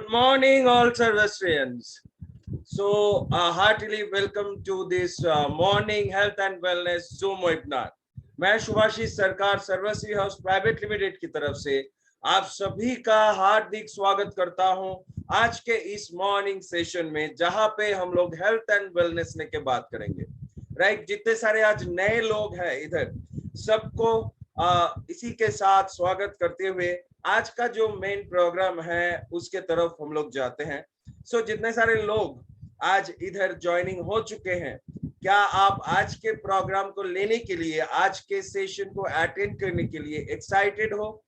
Good morning, all Sarvastrians. So, heartily welcome to this morning health and wellness Zoom webinar. मैं शुभाशीष सरकार सर्वश्री house private limited की तरफ से आप सभी का हार्दिक स्वागत करता हूं आज के इस मॉर्निंग सेशन में, जहां पे हम लोग हेल्थ एंड वेलनेस के बात करेंगे। राइट, जितने सारे आज नए लोग हैं इधर, सबको इसी के साथ स्वागत करते हुए आज का जो मेन प्रोग्राम है उसके तरफ हम लोग जाते हैं। सो जितने सारे लोग आज इधर ज्वाइनिंग हो चुके हैं, क्या आप आज के प्रोग्राम को लेने के लिए, आज के सेशन को अटेंड करने के लिए एक्साइटेड हो?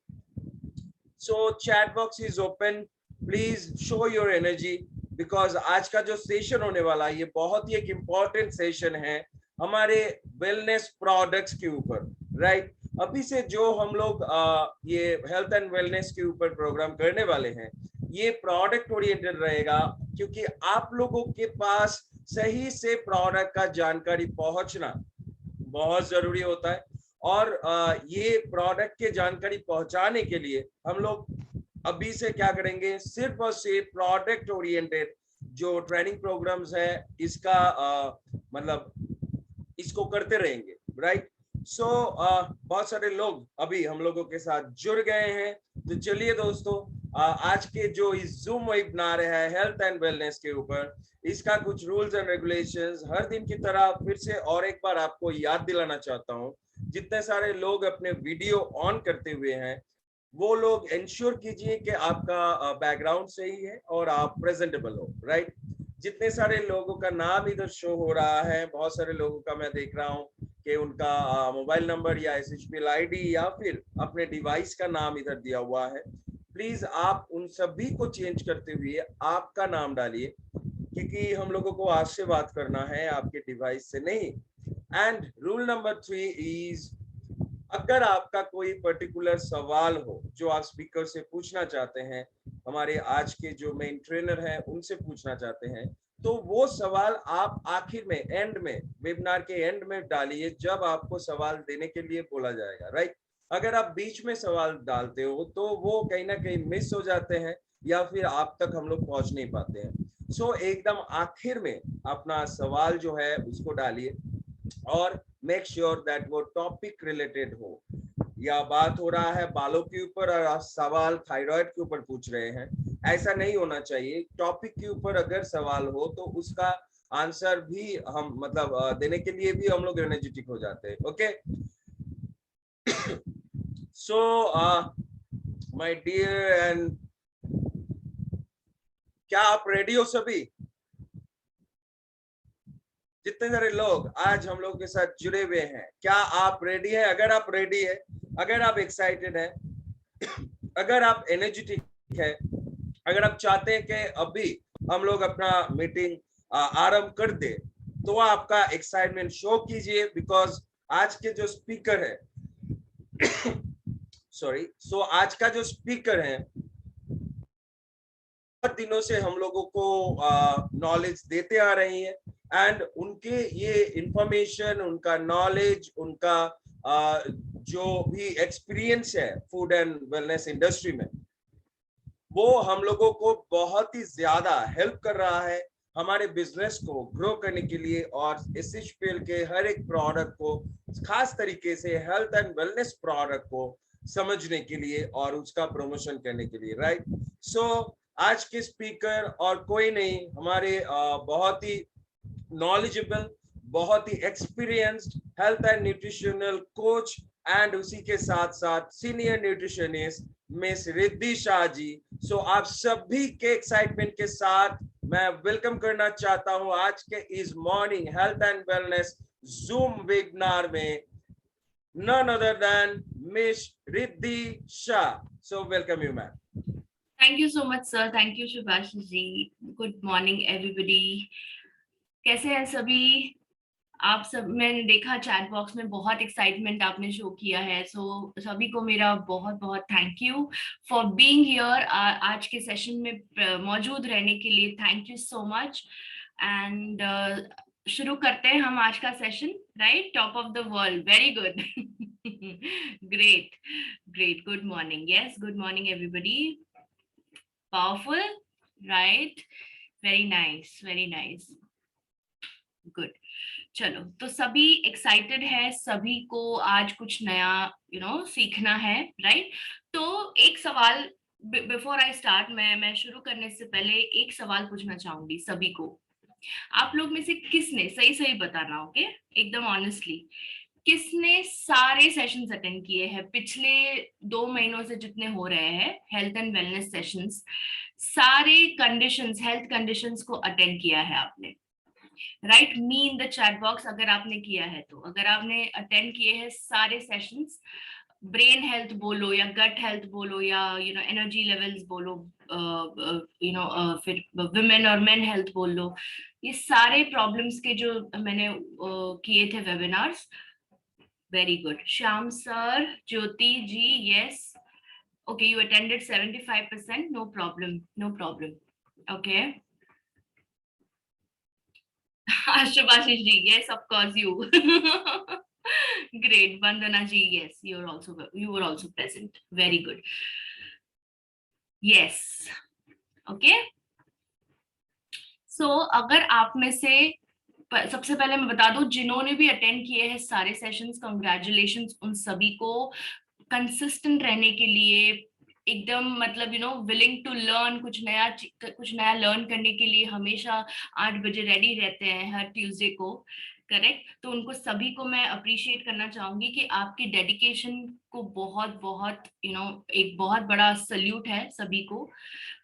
So chat box is open, please show your energy, because आज का जो सेशन होने वाला है ये बहुत ही एक इम्पोर्टेंट सेशन है हमारे वेलनेस प्रोडक्ट्स के ऊपर। राइट, अभी से जो हम लोग ये हेल्थ एंड वेलनेस के ऊपर प्रोग्राम करने वाले हैं, ये प्रोडक्ट ओरिएंटेड रहेगा, क्योंकि आप लोगों के पास सही से प्रोडक्ट का जानकारी पहुंचना बहुत जरूरी होता है। और ये प्रोडक्ट के जानकारी पहुंचाने के लिए हम लोग अभी से क्या करेंगे, सिर्फ और सिर्फ प्रोडक्ट ओरिएंटेड जो ट्रेनिंग प्रोग्राम्स है इसका मतलब इसको करते रहेंगे। राइट, सो बहुत सारे लोग अभी हम लोगों के साथ जुड़ गए हैं। तो चलिए दोस्तों, आज के जो इस जूम वेबिनार है हेल्थ एंड वेलनेस के ऊपर, इसका कुछ रूल्स एंड रेगुलेशंस हर दिन की तरह फिर से और एक बार आपको याद दिलाना चाहता हूं। जितने सारे लोग अपने वीडियो ऑन करते हुए हैं, वो लोग इंश्योर कीजिए कि आपका बैकग्राउंड सही है और आप प्रेजेंटेबल हो। राइट, जितने सारे लोगों का नाम इधर शो हो रहा है, बहुत सारे लोगों का मैं देख रहा हूँ कि उनका मोबाइल नंबर या SHPL ID या फिर अपने डिवाइस का नाम इधर दिया हुआ है। प्लीज आप उन सभी को चेंज करते हुए आपका नाम डालिए, क्योंकि हम लोगों को आज से बात करना है, आपके डिवाइस से नहीं। एंड रूल नंबर 3 इज, अगर आपका कोई पर्टिकुलर सवाल हो जो आप स्पीकर से पूछना चाहते हैं, हमारे आज के जो मेन ट्रेनर हैं उनसे पूछना चाहते हैं, तो वो सवाल आप आखिर में, एंड में, वेबिनार के एंड में डालिए, जब आपको सवाल देने के लिए बोला जाएगा। राइट, अगर आप बीच में सवाल डालते हो तो वो कहीं ना कहीं मिस हो जाते हैं या फिर आप तक हम लोग पहुंच नहीं पाते हैं। सो एकदम आखिर में अपना सवाल जो है उसको डालिए और मेक श्योर दैट वो टॉपिक रिलेटेड हो। या बात हो रहा है बालों के ऊपर और आप सवाल थायराइड के ऊपर पूछ रहे हैं, ऐसा नहीं होना चाहिए। टॉपिक के ऊपर अगर सवाल हो तो उसका आंसर भी हम मतलब देने के लिए भी हम लोग एनर्जेटिक हो जाते हैं। Okay, so my dear and, क्या आप रेडी हो सभी? जितने सारे लोग आज हम लोग के साथ जुड़े हुए हैं, क्या आप रेडी है? अगर आप रेडी है, अगर आप एक्साइटेड है, अगर आप एनर्जेटिक है, अगर आप चाहते हैं कि अभी हम लोग अपना मीटिंग आरंभ कर दे, तो आपका एक्साइटमेंट शो कीजिए, बिकॉज आज के जो स्पीकर है सॉरी, सो आज का जो स्पीकर है बहुत दिनों से हम लोगों को नॉलेज देते आ रही है, एंड उनके ये इंफॉर्मेशन, उनका नॉलेज, उनका जो भी एक्सपीरियंस है फूड एंड वेलनेस इंडस्ट्री में, वो हम लोगों को बहुत ही ज्यादा हेल्प कर रहा है हमारे बिजनेस को ग्रो करने के लिए, और SHPL के हर एक प्रोडक्ट को, खास तरीके से हेल्थ एंड वेलनेस प्रोडक्ट को समझने के लिए और उसका प्रमोशन करने के लिए। राइट, सो आज के स्पीकर और कोई नहीं, हमारे बहुत ही नॉलेजेबल, बहुत ही experienced health and nutritional coach, and उसी के साथ साथ senior nutritionist miss Riddhi Shah ji. So आप सभी के एक्साइटमेंट के साथ मैं वेलकम करना चाहता हूं आज के इस morning health and wellness zoom webinar में none other than Miss Riddhi Shah. So welcome you, ma'am. Thank you so much, sir. Thank you, Shubhashi ji. Good morning, everybody. कैसे हैं सभी आप सब? मैंने देखा चैट बॉक्स में बहुत एक्साइटमेंट आपने शो किया है, सो सभी को मेरा बहुत बहुत thank you for being here. आज के सेशन में मौजूद रहने के लिए thank you so much. And शुरू करते हैं हम आज का session. Right, top of the world, very good, great, good morning, yes, good morning everybody, powerful, right, very nice, very nice, good. चलो, तो सभी एक्साइटेड है, सभी को आज कुछ नया सीखना है, राइट? तो एक सवाल, बिफोर आई स्टार्ट, मैं शुरू करने से पहले एक सवाल पूछना चाहूंगी सभी को। आप लोग में से किसने, सही सही बताना, ओके, एकदम ऑनेस्टली, किसने सारे सेशंस अटेंड किए हैं पिछले 2 महीनों से जितने हो रहे हैं हेल्थ एंड वेलनेस सेशंस? सारे कंडीशंस, हेल्थ कंडीशंस को अटेंड किया है आपने? Right me in the chat box अगर आपने किया है तो। अगर आपने अटेंड किए हैं सारे सेशंस, ब्रेन हेल्थ बोलो या गट हेल्थ बोलो या एनर्जी लेवल्स बोलो, फिर वुमेन और मेन हेल्थ बोल लो, ये सारे प्रॉब्लम्स के जो मैंने किए थे webinars, very good. Shyam sir, Jyoti ji, yes, okay, you attended 75%, no problem, no problem, okay. Shubhashish ji, yes, of course you. Great, Vandana ji, yes, you were also present. Very good. Yes, okay. So, अगर आप में से सबसे पहले मैं बता दूं, जिन्होंने भी अटेंड किए हैं सारे सेशंस, कंग्रेचुलेशंस उन सभी को। कंसिस्टेंट रहने के लिए, एकदम मतलब विलिंग टू लर्न, कुछ नया लर्न करने के लिए हमेशा 8 बजे रेडी रहते हैं हर ट्यूसडे को, करेक्ट? तो उनको सभी को मैं अप्रिशिएट करना चाहूंगी कि आपकी डेडिकेशन को बहुत बहुत एक बहुत बड़ा सल्यूट है सभी को,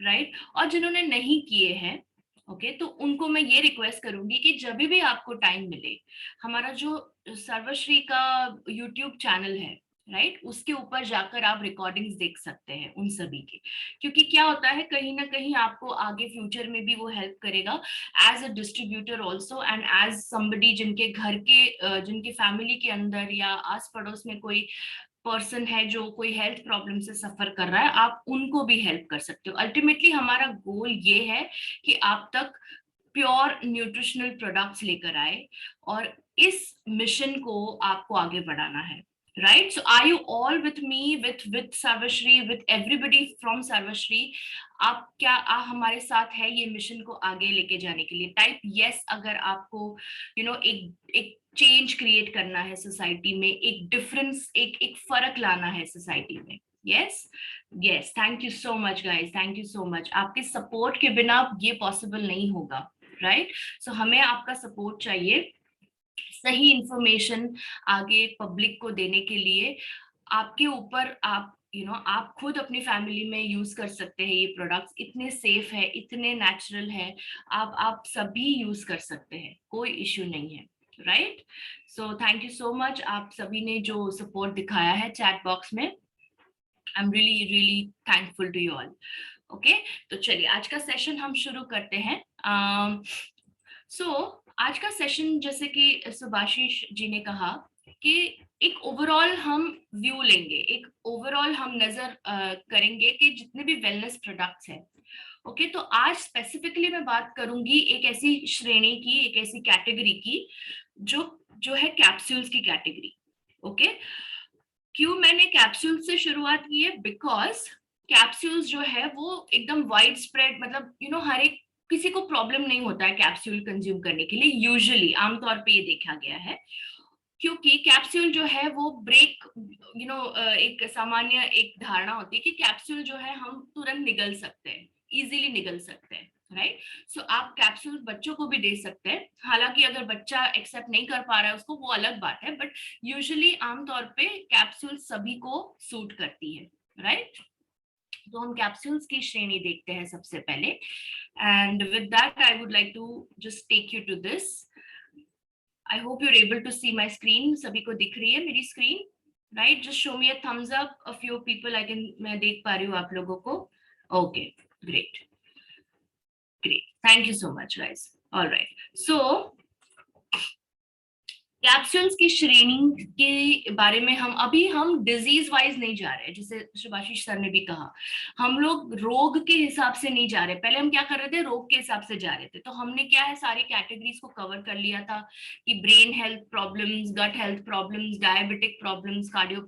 राइट? और जिन्होंने नहीं किए हैं, ओके, तो उनको मैं ये रिक्वेस्ट करूंगी कि जब भी आपको टाइम मिले, हमारा जो सर्वश्री का यूट्यूब चैनल है, राइट, उसके ऊपर जाकर आप रिकॉर्डिंग्स देख सकते हैं उन सभी के। क्योंकि क्या होता है, कहीं ना कहीं आपको आगे फ्यूचर में भी वो हेल्प करेगा, as a distributor also, and as somebody जिनके घर के जिनके फैमिली के अंदर या आस पड़ोस में कोई पर्सन है जो कोई हेल्थ प्रॉब्लम से सफर कर रहा है, आप उनको भी हेल्प कर सकते हो। अल्टीमेटली हमारा गोल ये है कि आप तक प्योर न्यूट्रिशनल प्रोडक्ट्स लेकर आए और इस मिशन को आपको आगे बढ़ाना है, right? So are you all with me, with Sarvashri, with everybody from Sarvashri? आप क्या हमारे साथ है ये मिशन को आगे लेके जाने के लिए? टाइप यस अगर आपको एक चेंज क्रिएट करना है सोसाइटी में, एक डिफरेंस, एक फर्क लाना है सोसाइटी में। Yes, yes, thank you so much guys, thank you so much. आपके सपोर्ट के बिना ये पॉसिबल नहीं होगा, राइट? सो हमें आपका सपोर्ट चाहिए सही इंफॉर्मेशन आगे पब्लिक को देने के लिए। आपके ऊपर, आप खुद अपनी फैमिली में यूज कर सकते हैं ये प्रोडक्ट्स, इतने सेफ है, इतने नेचुरल है, आप सभी यूज कर सकते हैं, कोई इश्यू नहीं है, right? So thank you so much, आप सभी ने जो सपोर्ट दिखाया है चैट बॉक्स में, I am really really thankful to you all. Okay, तो चलिए आज का सेशन हम शुरू करते हैं। आज का सेशन, जैसे कि सुभाशीष जी ने कहा, कि एक ओवरऑल हम व्यू लेंगे, एक ओवरऑल हम नजर करेंगे कि जितने भी वेलनेस प्रोडक्ट्स हैं। ओके, तो आज स्पेसिफिकली मैं बात करूंगी एक ऐसी श्रेणी की, एक ऐसी कैटेगरी की जो है कैप्सूल्स की कैटेगरी। ओके, क्यों मैंने कैप्सूल से शुरुआत की है? बिकॉज कैप्सूल्स जो है वो एकदम वाइड स्प्रेड, मतलब हर एक किसी को प्रॉब्लम नहीं होता है कैप्सूल कंज्यूम करने के लिए, यूजुअली आमतौर पे ये देखा गया है, क्योंकि कैप्सूल जो है वो ब्रेक, एक सामान्य एक धारणा होती है कि कैप्सूल जो है हम तुरंत निगल सकते हैं, इजीली निगल सकते हैं, राइट? सो आप कैप्सूल बच्चों को भी दे सकते हैं, हालांकि अगर बच्चा एक्सेप्ट नहीं कर पा रहा है उसको, वो अलग बात है, बट यूजुअली आमतौर पे कैप्सूल सभी को सूट करती है, राइट? तो हम कैप्सूल्स की श्रेणी देखते हैं सबसे पहले, and with that I would like to just take you to this. I hope you're able to see my screen, सभी को दिख रही है मेरी screen, right? Just show me a thumbs up, a few people, मैं देख पा रही हूँ आप लोगों को। Okay, great, great, thank you so much guys. Alright, so capsules की श्रेणी के बारे में हम डिजीज वाइज नहीं जा रहे हैं, जैसे सुभाषिश सर ने भी कहा, हम लोग रोग के हिसाब से नहीं जा रहे। पहले हम क्या कर रहे थे, रोग के हिसाब से जा रहे थे। तो हमने क्या है, सारी कैटेगरीज को कवर कर लिया था कि brain health problems, gut health problems, diabetic problems, cardio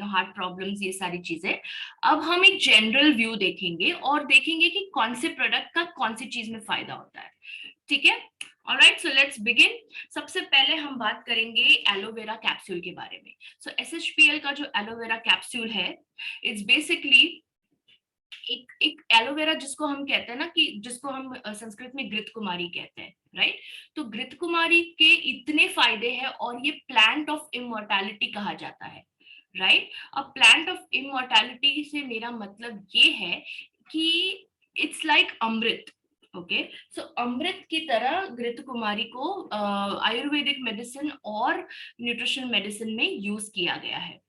heart problems, ये सारी चीजें। अब हम एक जनरल व्यू देखेंगे और देखेंगे कि कौन से प्रोडक्ट का कौन सी चीज में फायदा होता है। ठीक है, ऑलराइट, सो लेट्स बिगिन। सबसे पहले हम बात करेंगे एलोवेरा कैप्सूल के बारे में। सो एसएचपीएल का जो एलोवेरा कैप्सूल है, इट्स बेसिकली एक एलोवेरा, जिसको हम कहते हैं ना, कि जिसको हम संस्कृत में घृत कुमारी कहते हैं, राइट। तो घृत कुमारी के इतने फायदे हैं और ये प्लांट ऑफ इमॉर्टैलिटी कहा जाता है, राइट। अब प्लांट ऑफ इमॉर्टैलिटी से मेरा मतलब ये है कि इट्स लाइक अमृत। ओके, सो अमृत की तरह घृत कुमारी को आयुर्वेदिक मेडिसिन और न्यूट्रिशन मेडिसिन में यूज किया गया है,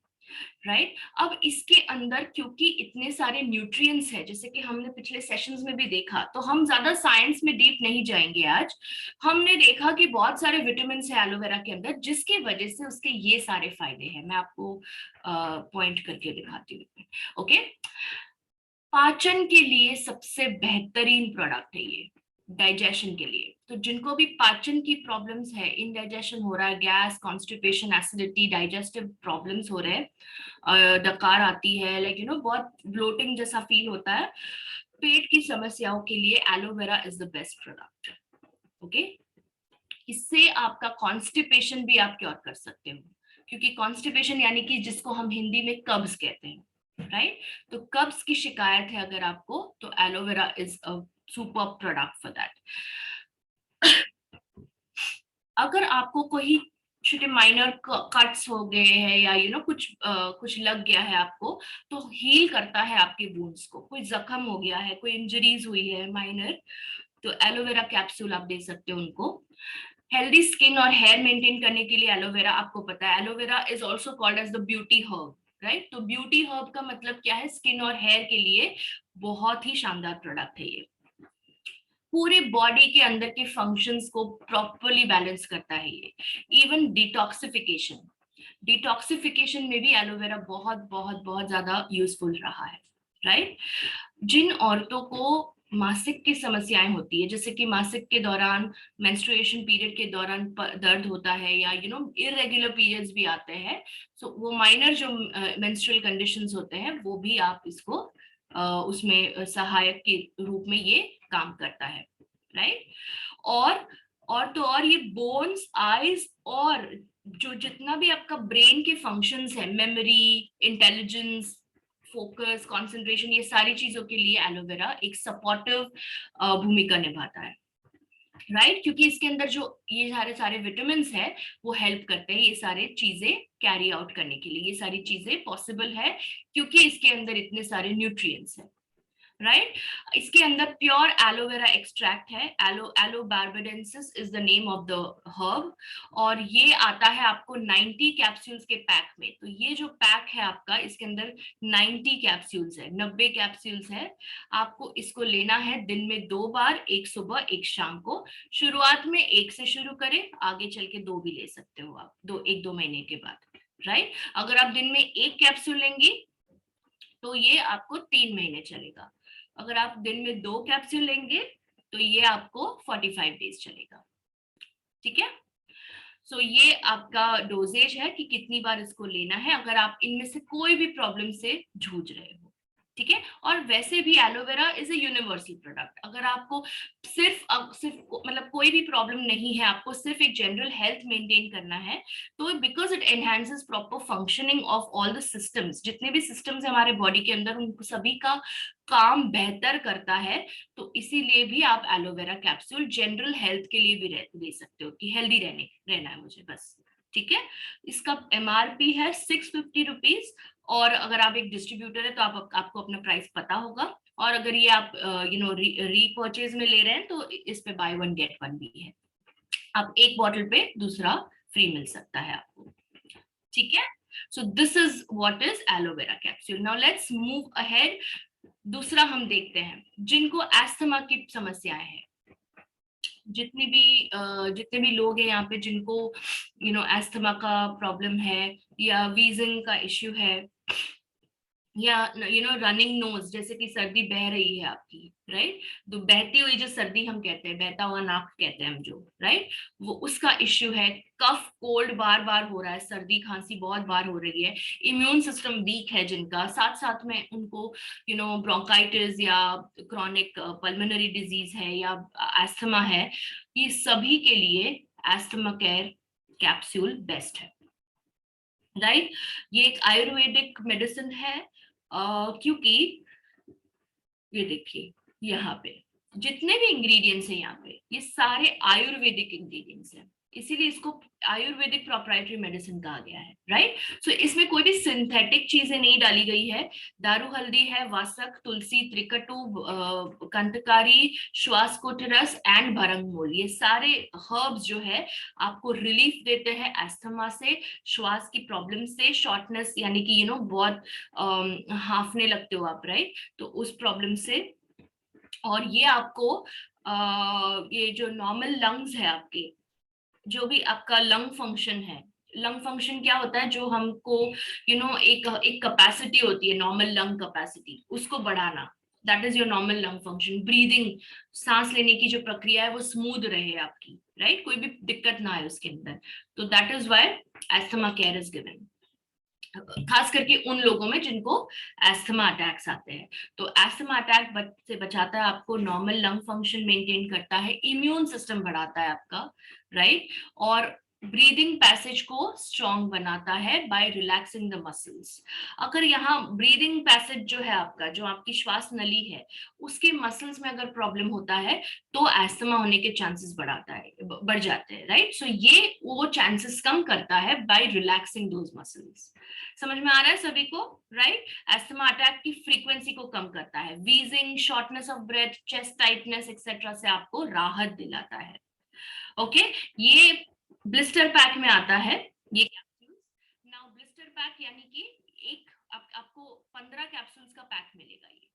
राइट। अब इसके अंदर क्योंकि इतने सारे न्यूट्रिएंट्स हैं, जैसे कि हमने पिछले सेशंस में भी देखा, तो हम ज्यादा साइंस में डीप नहीं जाएंगे आज। हमने देखा कि बहुत सारे विटामिन है एलोवेरा के अंदर, जिसकी वजह से उसके ये सारे फायदे हैं। मैं आपको पॉइंट करके दिखाती हूँ। ओके, पाचन के लिए सबसे बेहतरीन प्रोडक्ट है ये, डाइजेशन के लिए। तो जिनको भी पाचन की प्रॉब्लम्स है, इनडाइजेशन हो रहा है, gas, constipation, acidity, digestive problems हो रहे हैं, डकार आती है, लाइक बहुत ब्लोटिंग जैसा फील होता है, पेट की समस्याओं के लिए aloe vera is the best product. Okay, इससे आपका कॉन्स्टिपेशन भी आप क्योर कर सकते हो, क्योंकि कॉन्स्टिपेशन यानी कि जिसको हम हिंदी में कब्ज कहते हैं, राइट। तो कब्ज की शिकायत है अगर आपको, तो aloe vera is a super product for that. अगर आपको कोई छोटे माइनर कट्स हो गए हैं या कुछ लग गया है आपको, तो हील करता है आपके वुंड्स को। कोई जख्म हो गया है, कोई इंजरीज हुई है माइनर, तो एलोवेरा कैप्सूल आप दे सकते हो उनको। हेल्दी स्किन और हेयर मेंटेन करने के लिए एलोवेरा, आपको पता है aloe vera is also called as the beauty herb, right. तो ब्यूटी हर्ब का मतलब क्या है, स्किन और हेयर के लिए बहुत ही शानदार प्रोडक्ट है ये। पूरे बॉडी के अंदर के फंक्शंस को प्रॉपर्ली बैलेंस करता है ये। इवन डिटॉक्सिफिकेशन में भी एलोवेरा बहुत बहुत बहुत ज्यादा यूजफुल रहा है, राइट। जिन औरतों को मासिक की समस्याएं होती है, जैसे कि मासिक के दौरान, मेंस्ट्रुएशन पीरियड के दौरान दर्द होता है, या इररेगुलर पीरियड्स भी आते हैं, सो वो माइनर जो मेंस्ट्रुअल कंडीशंस होते हैं, वो भी आप इसको उसमें सहायक के रूप में ये काम करता है, राइट। और ये बोन्स, आईज और जो जितना भी आपका ब्रेन के फंक्शंस है, मेमोरी, इंटेलिजेंस, फोकस, कंसंट्रेशन, ये सारी चीजों के लिए एलोवेरा एक सपोर्टिव भूमिका निभाता है, राइट। क्योंकि इसके अंदर जो ये सारे सारे विटामिन है, वो हेल्प करते हैं ये सारे चीजें कैरी आउट करने के लिए। ये सारी चीजें पॉसिबल है क्योंकि इसके अंदर इतने सारे न्यूट्रिएंट्स हैं, राइट। इसके अंदर प्योर एलोवेरा एक्सट्रैक्ट है, yellow barbadensis is the name of the herb, और ये आता है आपको 90 कैप्सूल्स के पैक में। तो ये जो पैक है आपका, इसके अंदर 90 कैप्सूल्स है, 90 कैप्सूल्स है। आपको इसको लेना है दिन में 2 बार, एक सुबह एक शाम को। शुरुआत में 1 से शुरू करें, आगे चल के 2 भी ले सकते हो आप, 1-2 महीने के बाद, राइट। अगर आप दिन में 1 कैप्सूल लेंगी तो ये आपको 3 महीने चलेगा। अगर आप दिन में 2 कैप्सूल लेंगे तो ये आपको 45 डेज चलेगा, ठीक है। सो ये आपका डोजेज है कि कितनी बार इसको लेना है, अगर आप इनमें से कोई भी प्रॉब्लम से जूझ रहे हो, ठीक है। और वैसे भी aloe vera is a universal product. अगर आपको सिर्फ मतलब कोई भी प्रॉब्लम नहीं है, आपको सिर्फ एक जनरल हेल्थ मेंटेन करना है, तो because it enhances proper functioning of all the systems, जितने भी सिस्टम्स है हमारे बॉडी के अंदर, उनको सभी का काम बेहतर करता है। तो इसीलिए भी आप एलोवेरा कैप्सूल जनरल हेल्थ के लिए भी ले सकते हो, कि हेल्दी रहना है मुझे बस, ठीक है। इसका एमआरपी है 650 रुपीज, और अगर आप एक डिस्ट्रीब्यूटर है तो आपको अपना प्राइस पता होगा। और अगर ये आप रीपर्चेज में ले रहे हैं तो इस पे बाय 1 गेट 1 भी है, आप एक बॉटल पे दूसरा फ्री मिल सकता है आपको, ठीक है। So this is what is aloe vera capsule. Now let's move ahead. दूसरा हम देखते हैं जिनको एस्थमा की समस्याएं हैं। जितने भी लोग हैं यहाँ पे जिनको एस्थमा का प्रॉब्लम है या वीजिंग का इश्यू है या रनिंग नोज, जैसे कि सर्दी बह रही है आपकी, राइट, तो बहती हुई जो सर्दी हम कहते हैं, बहता हुआ नाक कहते हैं हम जो, राइट, वो उसका इश्यू है। कफ कोल्ड बार बार हो रहा है, सर्दी खांसी बहुत बार हो रही है, इम्यून सिस्टम वीक है जिनका, साथ साथ में उनको ब्रोंकाइटिस या क्रॉनिक पल्मोनरी डिजीज है या एस्थमा है, ये सभी के लिए एस्थमा केयर कैप्सूल बेस्ट है, राइट। ये एक आयुर्वेदिक मेडिसिन है, क्योंकि ये देखिए यहाँ पे जितने भी इंग्रेडिएंट्स हैं यहाँ पे, ये सारे आयुर्वेदिक इंग्रेडिएंट्स हैं, इसीलिए इसको आयुर्वेदिक प्रोप्राइटरी मेडिसिन कहा गया है, राइट। सो इसमें कोई भी सिंथेटिक चीजें नहीं डाली गई है। दारू हल्दी है, वासक, तुलसी, त्रिकटु, कंटकारी, श्वासकोटरस एंड भरंगमूल, ये सारे हर्ब्स जो है आपको रिलीफ देते हैं एस्थमा से, श्वास की प्रॉब्लम से, शॉर्टनेस यानी कि बहुत हांफने लगते हो आप, राइट, तो उस प्रॉब्लम से। और ये आपको ये जो नॉर्मल लंग्स है आपके, जो भी आपका लंग फंक्शन है, लंग फंक्शन क्या होता है, जो हमको एक कैपेसिटी होती है, नॉर्मल लंग कैपेसिटी, उसको बढ़ाना, that is your normal lung function. Breathing, सांस लेने की जो प्रक्रिया है वो स्मूथ रहे आपकी, राइट, कोई भी दिक्कत ना आए उसके अंदर, तो that is why asthma care is given, खास करके उन लोगों में जिनको एस्थमा अटैक्स आते हैं। तो एस्थमा अटैक से बचाता है आपको, नॉर्मल लंग फंक्शन मेंटेन करता है, इम्यून सिस्टम बढ़ाता है आपका, राइट, और ब्रीदिंग पैसेज को स्ट्रॉन्ग बनाता है बाय रिलैक्सिंग द मसल्स। अगर यहाँ ब्रीदिंग पैसेज जो है आपका, जो आपकी श्वास नली है, उसके मसल्स में अगर प्रॉब्लम होता है तो एस्थमा होने के चांसेस बढ़ जाते हैं, राइट। सो ये वो चांसेस कम करता है बाय रिलैक्सिंग दोज मसल्स। समझ में आ रहा है सभी को, राइट। एस्थमा अटैक की फ्रीक्वेंसी को कम करता है, wheezing, shortness of breath, chest tightness etcetera से आपको राहत दिलाता है। ओके, ये ब्लिस्टर पैक में आता है ये कैप्सूल। नाउ ब्लिस्टर पैक यानी कि आपको 15 कैप्सूल्स का पैक मिलेगा ये,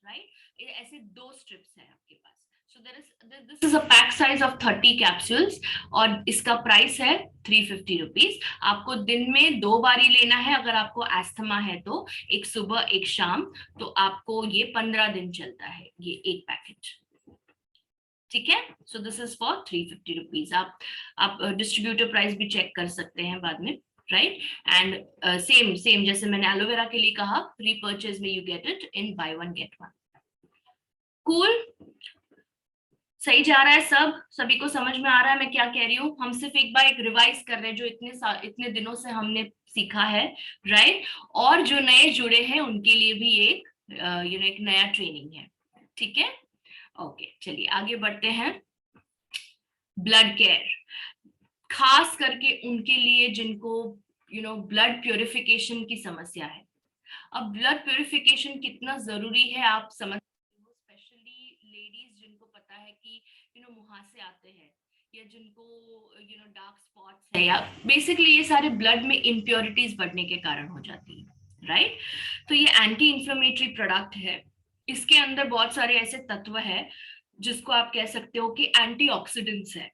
राइट, ऐसे 2 स्ट्रिप्स है आपके पास। So this is a pack size of 30 capsules और इसका प्राइस है 350 रुपीज। आपको दिन में 2 बारी लेना है, अगर आपको एस्थमा है तो एक सुबह एक शाम, तो आपको ये 15 दिन चलता है ये एक पैकेट, ठीक है। So this is for 350 rupees. आप डिस्ट्रीब्यूटर प्राइस भी चेक कर सकते हैं बाद में, राइट। एंड सेम जैसे मैंने एलोवेरा के लिए कहा, प्री परचेज में you get it in by one get one. Cool, सही जा रहा है सभी को समझ में आ रहा है मैं क्या कह रही हूँ? हम सिर्फ एक बार एक रिवाइज कर रहे हैं जो इतने दिनों से हमने सीखा है, राइट। और जो नए जुड़े हैं उनके लिए भी एक एक नया ट्रेनिंग है, ठीक है। ओके, चलिए आगे बढ़ते हैं। ब्लड केयर, खास करके उनके लिए जिनको ब्लड प्यूरिफिकेशन की समस्या है। अब ब्लड प्यूरिफिकेशन कितना जरूरी है आप समझ, स्पेशली लेडीज जिनको पता है कि मुहासे आते हैं, या जिनको डार्क स्पॉट्स है, या बेसिकली ये सारे ब्लड में इम्प्योरिटीज बढ़ने के कारण हो जाती है, राइट। तो ये एंटी इंफ्लेमेटरी प्रोडक्ट है, इसके अंदर बहुत सारे ऐसे तत्व है जिसको आप कह सकते हो कि एंटीऑक्सीडेंट्स है,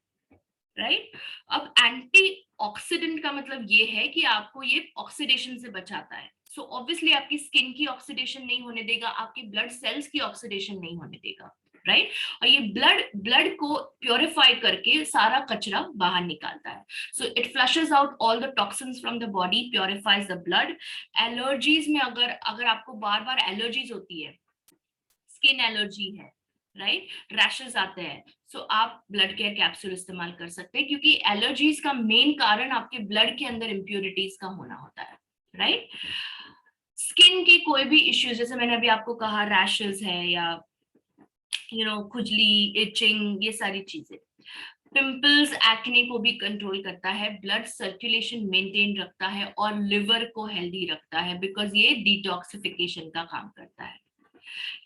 राइट। अब एंटीऑक्सीडेंट का मतलब ये है कि आपको ये ऑक्सीडेशन से बचाता है। सो ऑब्वियसली आपकी स्किन की ऑक्सीडेशन नहीं होने देगा, आपके ब्लड सेल्स की ऑक्सीडेशन नहीं होने देगा, राइट। और ये ब्लड को प्योरीफाई करके सारा कचरा बाहर निकालता है। So it flushes out all the toxins from the body, purifiers the blood. Allergies में अगर आपको बार बार एलर्जीज होती है, स्किन एलर्जी है, राइट, रैशेस आते हैं, सो आप ब्लड केयर कैप्सूल इस्तेमाल कर सकते हैं, क्योंकि एलर्जीज का मेन कारण आपके ब्लड के अंदर इम्प्योरिटीज का होना होता है, राइट। स्किन के कोई भी इश्यूज, जैसे मैंने अभी आपको कहा रैशेस है या खुजली, इचिंग, ये सारी चीजें, पिंपल्स, एक्ने को भी कंट्रोल करता है, ब्लड सर्कुलेशन मेंटेन रखता है और लिवर को हेल्दी रखता है, बिकॉज ये डिटॉक्सिफिकेशन का काम करता है।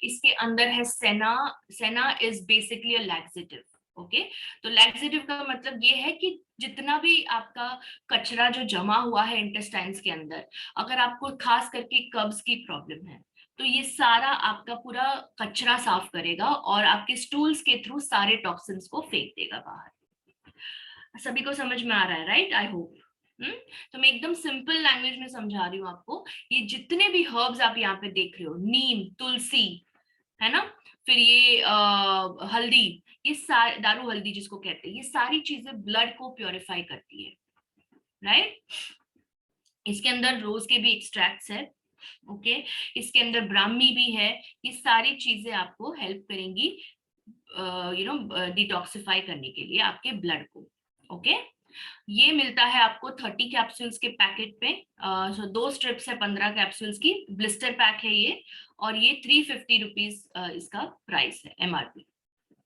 इसके अंदर है सेना is basically a laxative, okay. तो लैक्सेटिव का मतलब ये है कि जितना भी आपका कचरा जो जमा हुआ है इंटेस्टाइन्स के अंदर, अगर आपको खास करके कब्ज की प्रॉब्लम है तो ये सारा आपका पूरा कचरा साफ करेगा और आपके स्टूल्स के थ्रू सारे टॉक्सिन्स को फेंक देगा बाहर। सभी को समझ में आ रहा है, राइट? I hope. तो मैं एकदम सिंपल लैंग्वेज में समझा रही हूँ आपको। ये जितने भी हर्ब्स आप यहाँ पे देख रहे हो, नीम, तुलसी, है ना, फिर ये हल्दी, ये सारे, दारू हल्दी जिसको कहते हैं, ये सारी चीजें ब्लड को प्योरीफाई करती है, राइट? इसके अंदर रोज के भी एक्सट्रैक्ट्स है, ओके, इसके अंदर ब्राह्मी भी है। ये सारी चीजें आपको हेल्प करेंगी डिटॉक्सिफाई करने के लिए आपके ब्लड को, ओके। ये मिलता है आपको 30 कैप्सूल्स के पैकेट पे। सो 2 स्ट्रिप्स है 15 कैप्सूल्स की, ब्लिस्टर पैक है ये, और ये 350 रुपीज इसका प्राइस है, MRP।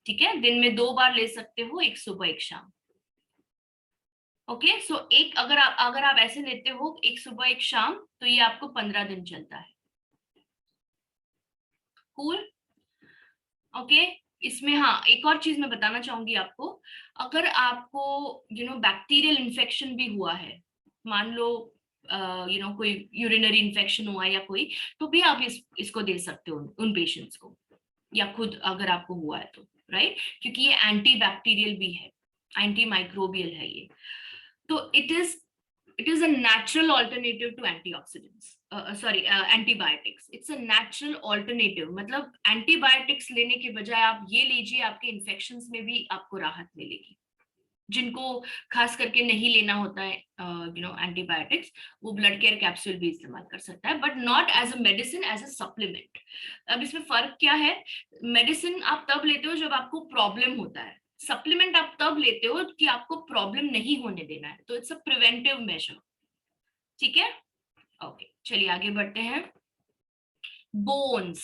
ठीक है, दिन में 2 बार ले सकते हो, एक सुबह एक शाम। ओके, सो एक अगर आप ऐसे लेते हो, एक सुबह एक शाम, तो ये आपको 15 दिन चलता है। Cool, okay. इसमें हाँ, एक और चीज मैं बताना चाहूंगी आपको, अगर आपको बैक्टीरियल इन्फेक्शन भी हुआ है, मान लो कोई यूरिनरी इन्फेक्शन हुआ या कोई, तो भी आप इसको दे सकते हो उन पेशेंट्स को, या खुद अगर आपको हुआ है तो, राइट? क्योंकि ये एंटी बैक्टीरियल भी है, एंटी माइक्रोबियल है ये। तो it is a natural alternative to antioxidants, antibiotics. It's a natural alternative, मतलब एंटीबायोटिक्स लेने के बजाय आप ये लीजिए, आपके इन्फेक्शंस में भी आपको राहत मिलेगी। जिनको खास करके नहीं लेना होता है एंटीबायोटिक्स, वो ब्लड केयर कैप्सूल भी इस्तेमाल कर सकता है, but not as a medicine, as a supplement. अब इसमें फर्क क्या है? मेडिसिन आप तब लेते हो जब आपको प्रॉब्लम होता है, सप्लीमेंट आप तब लेते हो कि आपको प्रॉब्लम नहीं होने देना है, तो इट्स अ प्रिवेंटिव मेजर। ठीक है, ओके, चलिए आगे बढ़ते हैं। बोन्स,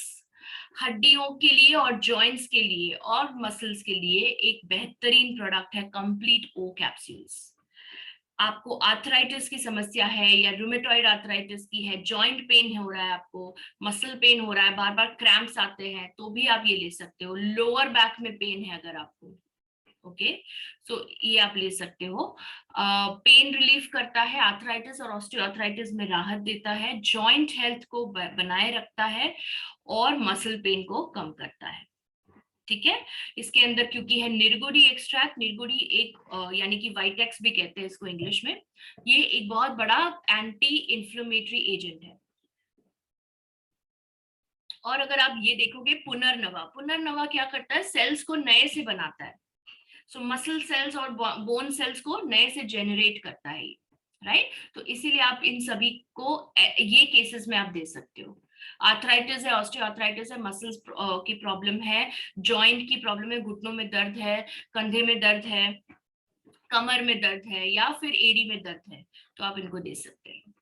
हड्डियों के लिए और जॉइंट्स के लिए और मसल्स के लिए एक बेहतरीन प्रोडक्ट है कंप्लीट ओ कैप्सूल्स। आपको आर्थराइटिस की समस्या है या रूमेटॉइड आर्थराइटिस की है, जॉइंट पेन हो रहा है, आपको मसल पेन हो रहा है, बार बार क्रैम्प्स आते हैं, तो भी आप ये ले सकते हो। लोअर बैक में पेन है अगर आपको, ओके, सो ये आप ले सकते हो। पेन रिलीफ करता है, आर्थराइटिस और ऑस्टियोआर्थराइटिस में राहत देता है, जॉइंट हेल्थ को बनाए रखता है और मसल पेन को कम करता है। ठीक है, इसके अंदर क्योंकि है निर्गुडी एक्सट्रैक्ट, निर्गुडी एक यानी कि वाइटेक्स भी कहते हैं इसको इंग्लिश में, ये एक बहुत बड़ा एंटी इंफ्लेमेटरी एजेंट है। और अगर आप ये देखोगे, पुनर्नवा, पुनर्नवा क्या करता है? सेल्स को नए से बनाता है। सो मसल सेल्स और बोन सेल्स को नए से जेनरेट करता है, राइट? तो इसीलिए आप इन सभी को ये केसेस में आप दे सकते हो। आर्थराइटिस है, ऑस्टियोआर्थराइटिस है, मसल्स की प्रॉब्लम है, जॉइंट की प्रॉब्लम है, घुटनों में दर्द है, कंधे में दर्द है, कमर में दर्द है, या फिर एड़ी में दर्द है, तो आप इनको दे सकते हैं।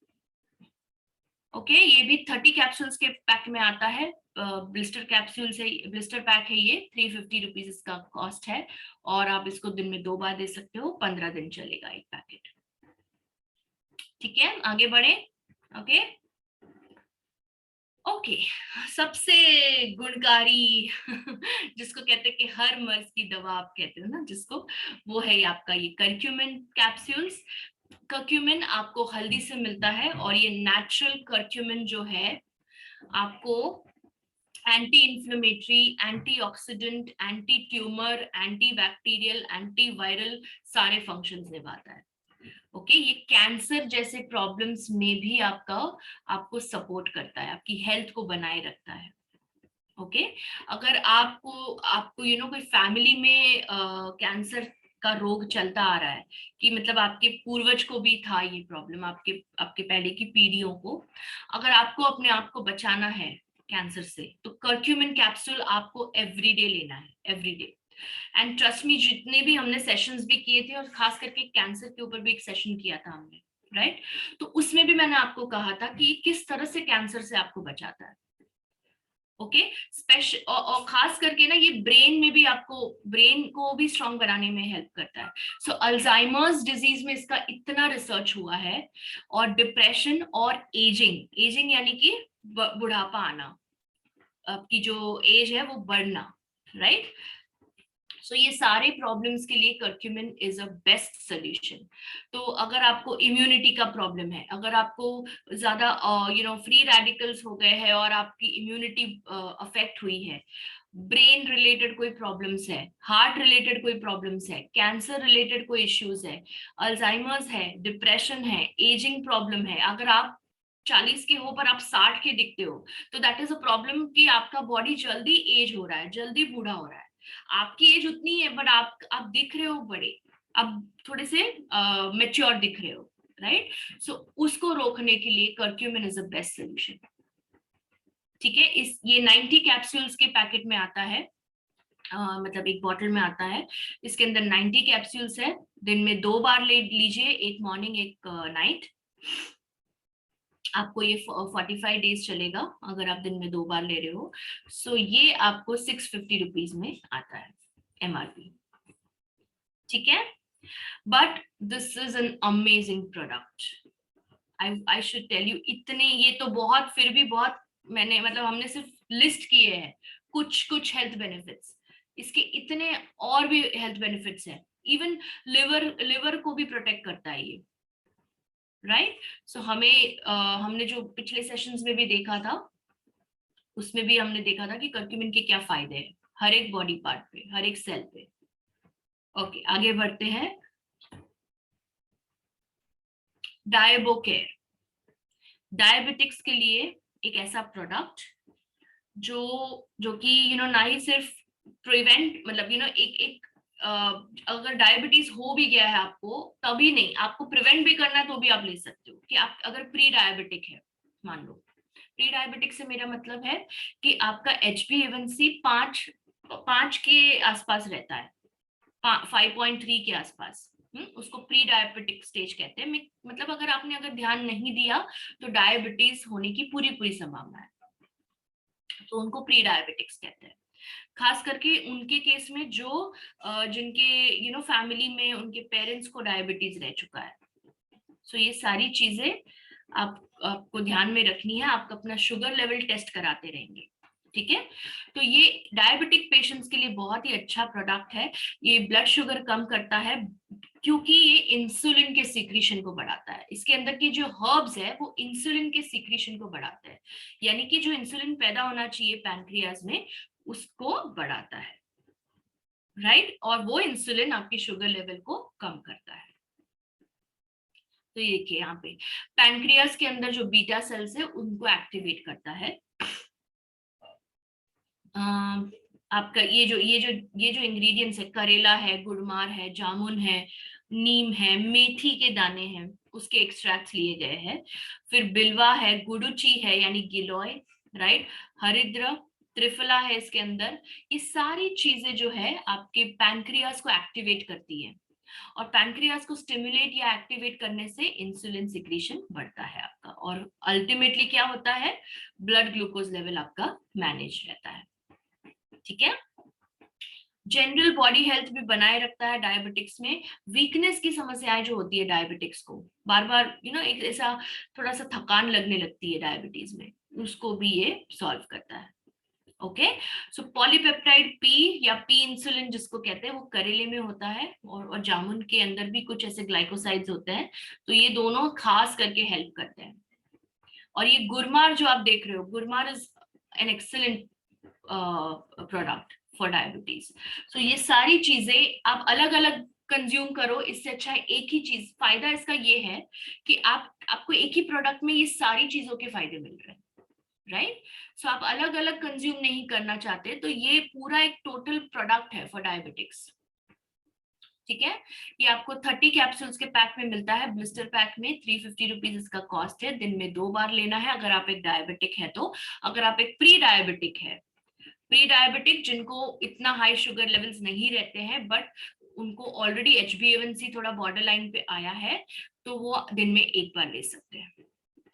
ओके, ये भी 30 कैप्सूल्स के पैक में आता है, ब्लिस्टर कैप्सूल से, ब्लिस्टर पैक है ये, 350 रुपीज इसका कॉस्ट है, और आप इसको दिन में 2 बार दे सकते हो, 15 दिन चलेगा एक पैकेट। ठीक है, आगे बढ़े। ओके ओके, सबसे गुणकारी जिसको कहते हैं कि हर मर्ज की दवा आप कहते हो ना जिसको, वो है आपका ये करक्यूमिन कैप्सूल्स। करक्यूमिन आपको हल्दी से मिलता है, और ये नेचुरल करक्यूमिन जो है आपको anti inflammatory, antioxidant, anti tumour, anti bacterial, anti viral सारे फंक्शंस निभाता है। ओके, ये कैंसर जैसे प्रॉब्लम्स में भी आपको सपोर्ट करता है, आपकी हेल्थ को बनाए रखता है। ओके, अगर आपको कोई फैमिली में कैंसर का रोग चलता आ रहा है, कि मतलब आपके पूर्वज को भी था ये प्रॉब्लम, आपके पहले की पीढ़ियों को, अगर आपको अपने आप को बचाना है कैंसर से, तो करक्यूमिन कैप्सूल आपको एवरीडे लेना है, एवरीडे। एंड ट्रस्ट मी, जितने भी हमने सेशंस भी किए थे, और खास करके कैंसर के ऊपर भी एक सेशन किया था हमने, राइट? तो उसमें भी मैंने आपको कहा था कि किस तरह से कैंसर से आपको बचाता है। ओके, स्पेशल और खास करके ना, ये ब्रेन में भी आपको, ब्रेन को भी स्ट्रांग बनाने में हेल्प करता है। सो अल्जाइमर्स डिजीज में इसका इतना रिसर्च हुआ है, और डिप्रेशन और एजिंग यानी कि बुढ़ापा आना, आपकी जो एज है वो बढ़ना, राइट? सो ये सारे प्रॉब्लम्स के लिए curcumin is a best solution. तो अगर आपको इम्यूनिटी का प्रॉब्लम है, अगर आपको ज्यादा फ्री रेडिकल्स हो गए हैं और आपकी इम्यूनिटी अफेक्ट हुई है, ब्रेन रिलेटेड कोई प्रॉब्लम्स है, हार्ट रिलेटेड कोई प्रॉब्लम्स है, कैंसर रिलेटेड कोई इश्यूज है, अल्जाइमर्स है, डिप्रेशन है, एजिंग प्रॉब्लम है, अगर आप 40 के हो पर आप 60 के दिखते हो, तो दैट इज अ प्रॉब्लम कि आपका बॉडी जल्दी एज हो रहा है, जल्दी बूढ़ा हो रहा है। आपकी एज उतनी है बट आप दिख रहे हो बड़े, अब थोड़े से मेच्योर दिख रहे हो, राइट? सो उसको रोकने के लिए curcumin is the best solution. ठीक है, इस ये 90 कैप्सूल्स के पैकेट में आता है, मतलब एक बॉटल में आता है। इसके अंदर 90 कैप्सूल्स है। दिन में 2 बार ले लीजिए, एक मॉर्निंग एक नाइट। आपको ये 45 डेज चलेगा अगर आप दिन में 2 बार ले रहे हो। सो ये आपको 650 रुपीज में आता है MRP। ठीक है, but this is an amazing product, I should tell you. इतने ये तो बहुत, फिर भी बहुत, मैंने मतलब हमने सिर्फ लिस्ट किए हैं कुछ कुछ हेल्थ बेनिफिट्स, इसके इतने और भी हेल्थ बेनिफिट्स हैं। इवन लिवर को भी प्रोटेक्ट करता है ये, राइट? सो हमने जो पिछले सेशंस में भी देखा था, उसमें भी हमने देखा था कि कर्क्यूमिन के क्या फायदे हैं हर एक बॉडी पार्ट पे, हर एक सेल पे। ओके, आगे बढ़ते हैं। डायबोकेयर, डायबिटिक्स के लिए एक ऐसा प्रोडक्ट जो कि ना ही सिर्फ प्रिवेंट, मतलब एक अगर डायबिटीज हो भी गया है आपको, तभी नहीं, आपको प्रिवेंट भी करना है तो भी आप ले सकते हो। कि आप अगर प्री डायबिटिक है, मान लो, प्री डायबिटिक से मेरा मतलब है कि आपका HbA1c 5 के आसपास रहता है, 5.3 के आसपास, उसको प्री डायबिटिक स्टेज कहते हैं। मतलब अगर ध्यान नहीं दिया तो डायबिटीज होने की पूरी संभावना है, तो उनको प्री डायबिटिक्स कहते हैं। खास करके उनके केस में जो जिनके फैमिली में उनके पेरेंट्स को डायबिटीज रह चुका है। सो ये सारी चीजें आपको ध्यान में रखनी है। आप अपना शुगर लेवल टेस्ट कराते रहेंगे, ठीक है? तो ये डायबिटिक पेशेंट्स के लिए बहुत ही अच्छा प्रोडक्ट है। ये ब्लड शुगर कम करता है क्योंकि ये इंसुलिन के सीक्रेशन को बढ़ाता है। इसके अंदर की जो हर्ब्स है वो इंसुलिन के सीक्रेशन को बढ़ाता है, यानी कि जो इंसुलिन पैदा होना चाहिए पैनक्रियाज में उसको बढ़ाता है, राइट? और वो इंसुलिन आपकी शुगर लेवल को कम करता है। तो ये देखिए यहाँ पे पैनक्रियाज के अंदर जो बीटा सेल्स है उनको एक्टिवेट करता है। आपका ये जो इंग्रेडिएंट्स है, करेला है, गुड़मार है, जामुन है, नीम है, मेथी के दाने हैं, उसके एक्सट्रैक्ट लिए गए हैं। फिर बिल्वा है, गुडुची है यानी गिलोय, राइट? हरिद्र, त्रिफला है इसके अंदर। ये सारी चीजें जो है आपके पैनक्रियाज को एक्टिवेट करती है, और पैनक्रियाज को स्टिमुलेट या एक्टिवेट करने से इंसुलिन सिक्रीशन बढ़ता है आपका, और अल्टीमेटली क्या होता है, ब्लड ग्लूकोज लेवल आपका मैनेज रहता है। ठीक है, जनरल बॉडी हेल्थ भी बनाए रखता है डायबिटिक्स में। वीकनेस की समस्याएं जो होती है डायबिटिक्स को, बार बार एक ऐसा थोड़ा सा थकान लगने लगती है डायबिटीज में, उसको भी ये सॉल्व करता है। ओके, सो पॉलीपेप्टाइड पी या पी इंसुलिन जिसको कहते हैं, वो करेले में होता है, और जामुन के अंदर भी कुछ ऐसे ग्लाइकोसाइड्स होते हैं, तो ये दोनों खास करके हेल्प करते हैं। और ये गुरमार जो आप देख रहे हो, Gurmar is an excellent product for diabetes. So ये सारी चीजें आप अलग अलग कंज्यूम करो, इससे अच्छा है एक ही चीज। फायदा इसका ये है कि आपको एक ही प्रोडक्ट में ये सारी चीजों के फायदे मिल रहे हैं, राइट? सो आप अलग अलग कंज्यूम नहीं करना चाहते, तो ये पूरा एक टोटल प्रोडक्ट है फॉर डायबिटिक्स। ठीक है, ये आपको 30 कैप्सूल्स के पैक में मिलता है, ब्लिस्टर पैक में 350 रुपीज इसका कॉस्ट है। दिन में 2 बार लेना है अगर आप एक डायबिटिक है तो। अगर आप एक प्री डायबिटिक है, प्री डायबिटिक जिनको इतना हाई शुगर लेवल्स नहीं रहते हैं बट उनको ऑलरेडी HbA1c थोड़ा बॉर्डर लाइन पे आया है, तो वो दिन में 1 बार ले सकते हैं।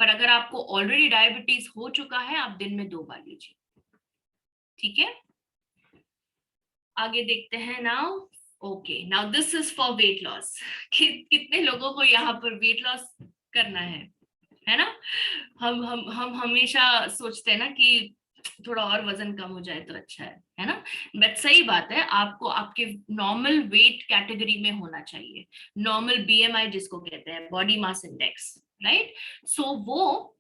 पर अगर आपको ऑलरेडी डायबिटीज हो चुका है, आप दिन में 2 बार लीजिए। ठीक है, आगे देखते हैं now. Okay, now this is for weight loss. कितने लोगों को यहाँ पर वेट लॉस करना है ना? हम हमेशा सोचते हैं ना कि थोड़ा और वजन कम हो जाए तो अच्छा है ना। बट सही बात है, आपको आपके नॉर्मल वेट कैटेगरी में होना चाहिए, नॉर्मल बीएमआई जिसको कहते हैं, बॉडी मास इंडेक्स, राइट। सो वो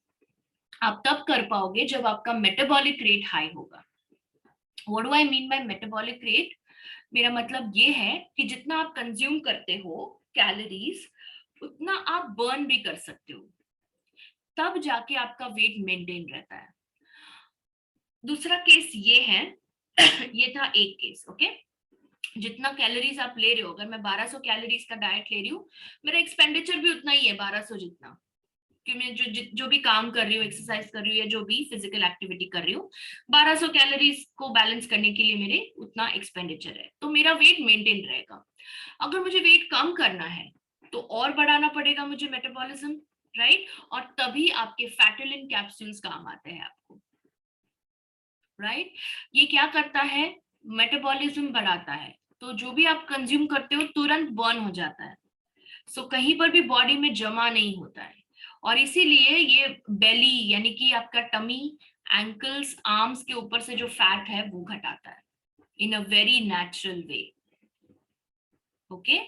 आप तब कर पाओगे जब आपका मेटाबॉलिक रेट हाई होगा। What do I mean by metabolic rate? मेरा मतलब ये है कि जितना आप कंज्यूम करते हो कैलोरीज, उतना आप बर्न भी कर सकते हो, तब जाके आपका वेट मेंटेन रहता है। दूसरा केस ये है ये था एक केस, ओके। जितना कैलोरीज आप ले रहे हो, अगर मैं 1200 कैलोरीज का डाइट ले रही हूँ, मेरा एक्सपेंडिचर भी उतना ही है 1200 जितना, कि मैं जो भी काम कर रही हूँ, एक्सरसाइज कर रही हूँ या जो भी फिजिकल एक्टिविटी कर रही हूँ, 1200 कैलोरीज को बैलेंस करने के लिए मेरे उतना एक्सपेंडिचर है, तो मेरा वेट मेंटेन रहेगा। अगर मुझे वेट कम करना है तो और बढ़ाना पड़ेगा मुझे मेटाबॉलिज्म, राइट। और तभी आपके फैटिलिन कैप्सूल्स काम आते हैं आपको, राइट। ये क्या करता है? मेटाबॉलिज्म बढ़ाता है, तो जो भी आप कंज्यूम करते हो तुरंत बर्न हो जाता है, सो कहीं पर भी बॉडी में जमा नहीं होता है। और इसीलिए ये बेली यानी कि आपका टमी, एंकल्स, आर्म्स के ऊपर से जो फैट है वो घटाता है in a very natural way, okay.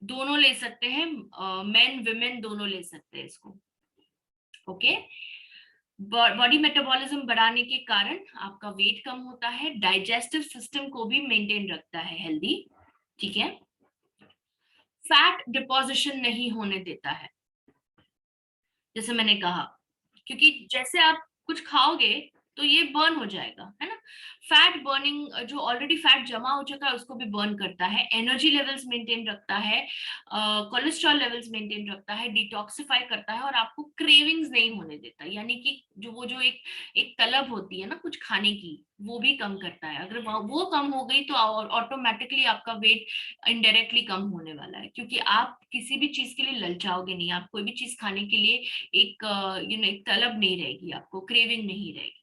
दोनों ले सकते हैं, मेन विमेन दोनों ले सकते हैं इसको, ओके। बॉडी मेटाबॉलिज्म बढ़ाने के कारण आपका वेट कम होता है, डाइजेस्टिव सिस्टम को भी मेंटेन रखता है हेल्दी, ठीक है। फैट डिपोजिशन नहीं होने देता है, जैसे मैंने कहा, क्योंकि जैसे आप कुछ खाओगे तो ये बर्न हो जाएगा, है ना। फैट बर्निंग, जो ऑलरेडी फैट जमा हो चुका है उसको भी बर्न करता है, एनर्जी लेवल्स मेंटेन रखता है, कोलेस्ट्रॉल लेवल्स मेंटेन रखता है, डिटॉक्सिफाई करता है, और आपको क्रेविंग्स नहीं होने देता, यानी कि जो एक एक तलब होती है ना कुछ खाने की, वो भी कम करता है। अगर वो कम हो गई तो ऑटोमेटिकली आपका वेट इनडायरेक्टली कम होने वाला है, क्योंकि आप किसी भी चीज के लिए ललचाओगे नहीं, आप कोई भी चीज खाने के लिए एक एक तलब नहीं रहेगी, आपको क्रेविंग नहीं रहेगी,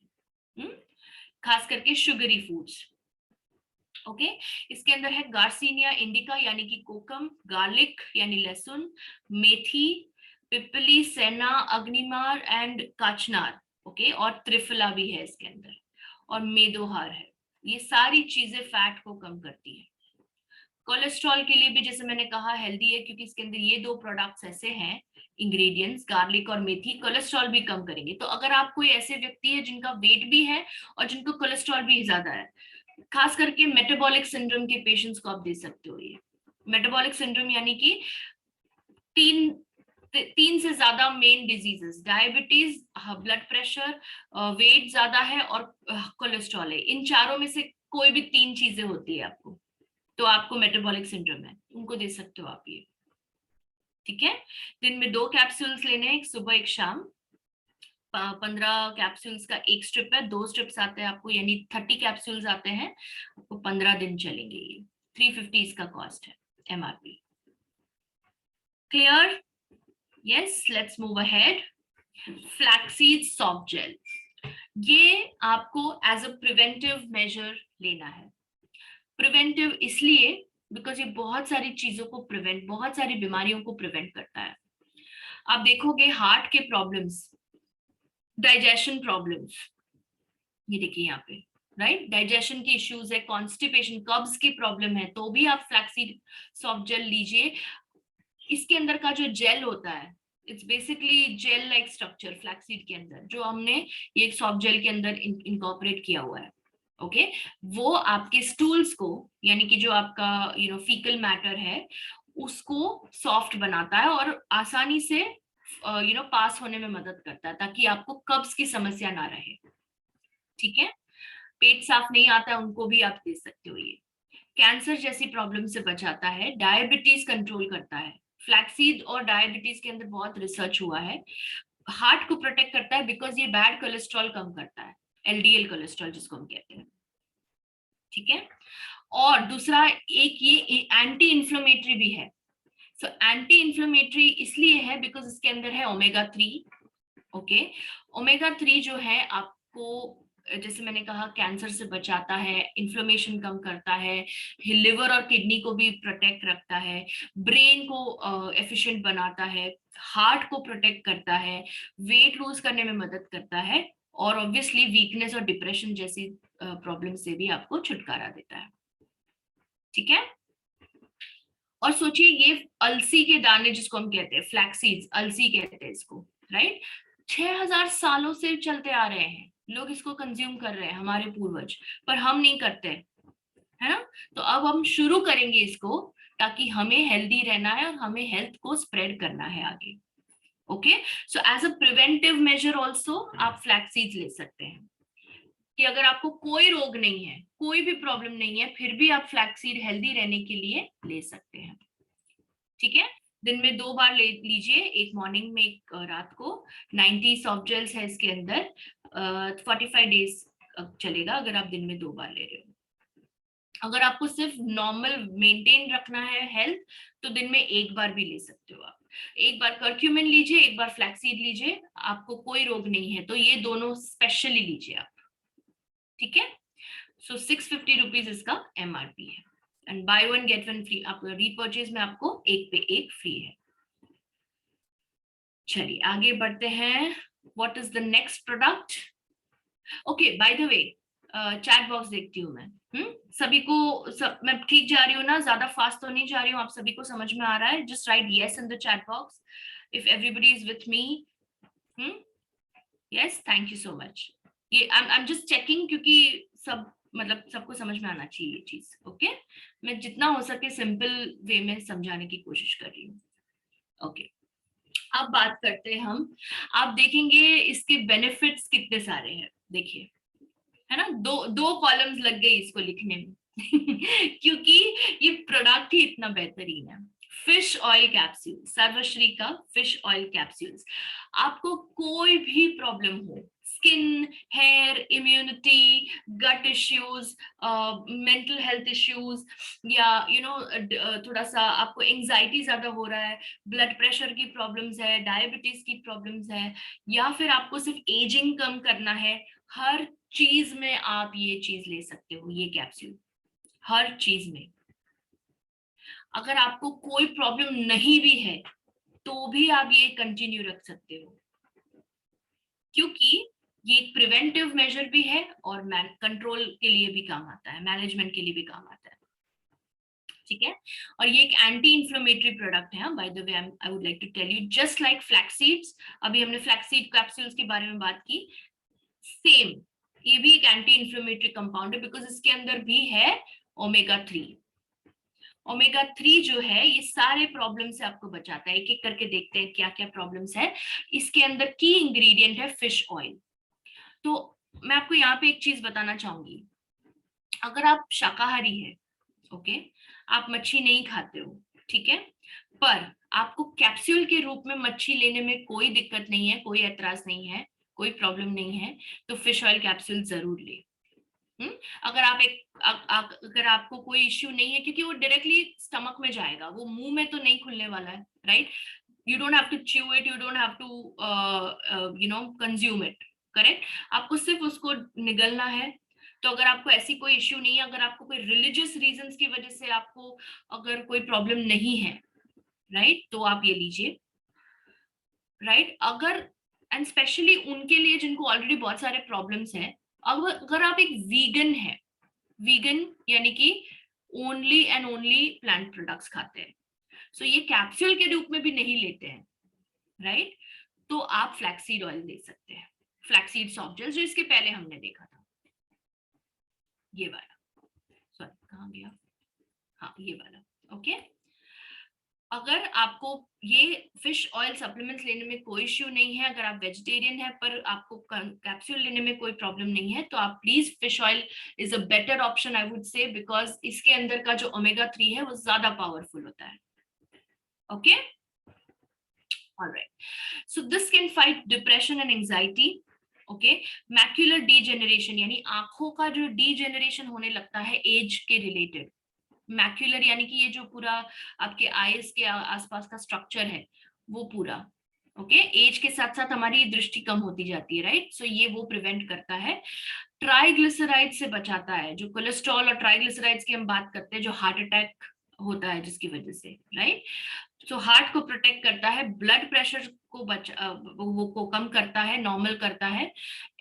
खास करके शुगरी फूड्स, ओके। इसके अंदर है गार्सिनिया इंडिका यानी कि कोकम, गार्लिक यानी लहसुन, मेथी, पिपली, सेना, अग्निमार एंड काचनार, ओके, और त्रिफला भी है इसके अंदर, और मेदोहार है। ये सारी चीजें फैट को कम करती है। कोलेस्ट्रॉल के लिए भी जैसे मैंने कहा हेल्दी है, क्योंकि इसके अंदर ये दो प्रोडक्ट्स ऐसे हैं, इंग्रेडिएंट्स, गार्लिक और मेथी, कोलेस्ट्रॉल भी कम करेंगे। तो अगर आप कोई ऐसे व्यक्ति है जिनका वेट भी है और जिनको कोलेस्ट्रॉल भी ज्यादा है, खास करके मेटाबॉलिक सिंड्रोम के पेशेंट्स को आप दे सकते हो ये। मेटाबॉलिक सिंड्रोम यानी कि तीन से ज्यादा main diseases, diabetes, blood pressure, weight ज्यादा है और कोलेस्ट्रॉल है, इन चारों में से कोई भी तीन चीजें होती है आपको, तो आपको मेटाबॉलिक सिंड्रोम है, उनको दे सकते हो आप ये, ठीक है। दिन में 2 कैप्सूल्स लेने हैं, एक सुबह एक शाम। 15 कैप्सूल्स का एक स्ट्रिप है, 2 स्ट्रिप्स आते हैं आपको, यानी 30 कैप्सूल्स आते हैं आपको, 15 दिन चलेंगे ये। 350 इसका कॉस्ट है, MRP. Clear? Yes, let's move ahead. Flaxseed soft gel, ये आपको एज अ प्रिवेंटिव मेजर लेना है। प्रिवेंटिव इसलिए बिकॉज ये बहुत सारी चीजों को प्रिवेंट, बहुत सारी बीमारियों को प्रिवेंट करता है। आप देखोगे हार्ट के प्रॉब्लम्स, डाइजेशन प्रॉब्लम्स, ये देखिए यहाँ पे, राइट, डाइजेशन की इश्यूज है, कॉन्स्टिपेशन, कब्ज की प्रॉब्लम है, तो भी आप फ्लैक्सीड सॉफ्ट जेल लीजिए। इसके अंदर का जो जेल होता है, it's basically gel like structure flaxseed के अंदर, जो हमने ये सॉफ्ट जेल के अंदर इनकॉर्पोरेट किया हुआ है, ओके। वो आपके स्टूल्स को, यानी कि जो आपका फीकल मैटर है, उसको सॉफ्ट बनाता है और आसानी से पास होने में मदद करता है, ताकि आपको कब्ज की समस्या ना रहे, ठीक है। पेट साफ नहीं आता है उनको भी आप दे सकते हो ये। कैंसर जैसी प्रॉब्लम से बचाता है, डायबिटीज कंट्रोल करता है, फ्लैक्सीड और डायबिटीज के अंदर बहुत रिसर्च हुआ है। हार्ट को प्रोटेक्ट करता है बिकॉज ये बैड कोलेस्ट्रॉल कम करता है, एलडीएल कोलेस्ट्रॉल जिसको हम कहते हैं, ठीक है। और दूसरा एक ये एंटी इन्फ्लेमेटरी भी है। सो एंटी इन्फ्लेमेटरी इसलिए है बिकॉज इसके अंदर है ओमेगा 3, ओके। ओमेगा 3 जो है आपको, जैसे मैंने कहा, कैंसर से बचाता है, इन्फ्लेमेशन कम करता है, लिवर और किडनी को भी प्रोटेक्ट रखता है, ब्रेन को एफिशिएंट बनाता है, हार्ट को प्रोटेक्ट करता है, वेट लूज करने में मदद करता है, और ऑब्वियसली वीकनेस और डिप्रेशन जैसी प्रॉब्लम से भी आपको छुटकारा देता है। ठीक है, और सोचिए ये अलसी के दाने जिसको हम कहते हैं फ्लैक्सीड्स, अलसी कहते हैं इसको, राइट? 6000 सालों से चलते आ रहे हैं, लोग इसको कंज्यूम कर रहे हैं, हमारे पूर्वज, पर हम नहीं करते, है ना? तो अब हम शुरू करेंगे इसको, ताकि हमें हेल्दी रहना है और हमें हेल्थ को स्प्रेड करना है आगे। Okay, so as a preventive measure also आप फ्लैक्सीड्स ले सकते हैं, कि अगर आपको कोई रोग नहीं है, कोई भी प्रॉब्लम नहीं है, फिर भी आप फ्लैक्सीड हेल्दी रहने के लिए ले सकते हैं। ठीक है, दिन में 2 बार ले लीजिए, एक मॉर्निंग में, एक रात को। 90 सॉफ्ट जेल्स है इसके अंदर, 45 डेज चलेगा अगर आप दिन में 2 बार ले रहे हो। अगर आपको सिर्फ नॉर्मल मेंटेन रखना है हेल्थ, तो दिन में 1 बार भी ले सकते हो आप। 1 बार कर्क्यूमिन लीजिए, 1 बार फ्लैक्सीड लीजिए, आपको कोई रोग नहीं है तो ये दोनों स्पेशली लीजिए आप। ठीक है, सो 650 रुपीज इसका MRP है, एंड बाय 1 गेट 1 फ्री, आप रीपर्चेज में आपको 1 पे 1 फ्री है। चलिए आगे बढ़ते हैं, what is the next product? Okay, bye the way chat box देखती हूँ मैं, सभी को मैं ठीक जा रही हूँ ना? ज्यादा फास्ट तो नहीं जा रही हूँ? आप सभी को समझ में आ रहा है? Just right yes in the chat box if everybody is with me. Yes, thank you so much. ये आई एम जस्ट चेकिंग, क्योंकि सब मतलब सबको समझ में आना चाहिए ये चीज। ओके, मैं जितना हो सके सिंपल वे में समझाने की कोशिश कर रही हूँ। ओके, अब बात करते हैं हम। आप देखेंगे इसके बेनिफिट्स कितने सारे हैं, देखिए, है ना? दो कॉलम्स लग गई इसको लिखने में क्योंकि ये प्रोडक्ट ही इतना बेहतरीन है। फिश ऑयल कैप्सूल, सर्वश्री का फिश ऑयल कैप्सूल्स। आपको कोई भी प्रॉब्लम हो, स्किन, हेयर, इम्यूनिटी, गट इश्यूज, मेंटल हेल्थ इश्यूज, या थोड़ा सा आपको एंजाइटी ज्यादा हो रहा है, ब्लड प्रेशर की प्रॉब्लम्स है, डायबिटीज की प्रॉब्लम्स है, या फिर आपको सिर्फ एजिंग कम करना है, हर चीज में आप ये चीज ले सकते हो, ये कैप्सूल, हर चीज में। अगर आपको कोई प्रॉब्लम नहीं भी है तो भी आप ये कंटिन्यू रख सकते हो, क्योंकि ये एक प्रिवेंटिव मेजर भी है और कंट्रोल के लिए भी काम आता है, मैनेजमेंट के लिए भी काम आता है। ठीक है, और ये एक एंटी इंफ्लेमेटरी प्रोडक्ट है। By the way, I would like to tell you, just like flaxseeds, अभी हमने फ्लैक्सीड कैप्सूल्स के बारे में बात की, सेम ये भी एक एंटी इंफ्लेमेटरी कंपाउंड है, बिकॉज इसके अंदर भी है ओमेगा 3। ओमेगा 3 जो है ये सारे प्रॉब्लम से आपको बचाता है। एक एक करके देखते हैं क्या क्या प्रॉब्लम्स है। इसके अंदर की इंग्रेडिएंट है फिश ऑयल। तो मैं आपको यहाँ पे एक चीज बताना चाहूंगी, अगर आप शाकाहारी है, ओके, आप मच्छी नहीं खाते हो, ठीक है, पर आपको कैप्सूल के रूप में मच्छी लेने में कोई दिक्कत नहीं है, कोई ऐतराज नहीं है, कोई प्रॉब्लम नहीं है, तो फिश ऑयल कैप्सूल जरूर ले। अगर अगर आपको कोई इश्यू नहीं है, क्योंकि वो डायरेक्टली स्टमक में जाएगा, वो मुंह में तो नहीं खुलने वाला है, right? You don't have to chew it, you don't have to consume it, correct? आपको सिर्फ उसको निगलना है। तो अगर आपको ऐसी कोई इश्यू नहीं है, अगर आपको कोई रिलीजियस रीजंस की वजह से आपको अगर कोई प्रॉब्लम नहीं है, राइट, तो आप ये लीजिए, राइट? अगर एंड स्पेशली उनके लिए जिनको ऑलरेडी बहुत सारे प्रॉब्लम्स हैं, अगर आप एक वीगन है, वीगन यानी कि only and only plant products खाते हैं, सो ये कैप्सूल के रूप में भी नहीं लेते हैं, राइट? तो आप फ्लैक्सीड ऑयल ले सकते हैं, फ्लैक्सीड सॉफ्ट जेल, जो इसके पहले हमने देखा था, ये वाला, सॉरी कहाँ गया, हाँ ये वाला, ओके। अगर आपको ये फिश ऑयल सप्लीमेंट्स लेने में कोई इश्यू नहीं है, अगर आप वेजिटेरियन है पर आपको कैप्सूल लेने में कोई प्रॉब्लम नहीं है, तो आप please fish oil is a better option, I would say, because इसके अंदर का जो ओमेगा 3 है वो ज्यादा पावरफुल होता है। Okay, alright, so this can fight depression and anxiety. Okay, macular degeneration, यानी आंखों का जो डीजेनरेशन होने लगता है एज के रिलेटेड, मैक्यूलर यानी कि ये जो पूरा आपके आईज के आसपास का स्ट्रक्चर है वो पूरा, ओके, एज के साथ साथ हमारी दृष्टि कम होती जाती है, राइट? सो ये वो प्रिवेंट करता है। ट्राइग्लिसराइड से बचाता है, जो कोलेस्ट्रॉल और ट्राइग्लिसराइड्स की हम बात करते हैं, जो हार्ट अटैक, होता है जिसकी वजह से, राइट। सो हार्ट को प्रोटेक्ट करता है, ब्लड प्रेशर को वो को कम करता है, नॉर्मल करता है,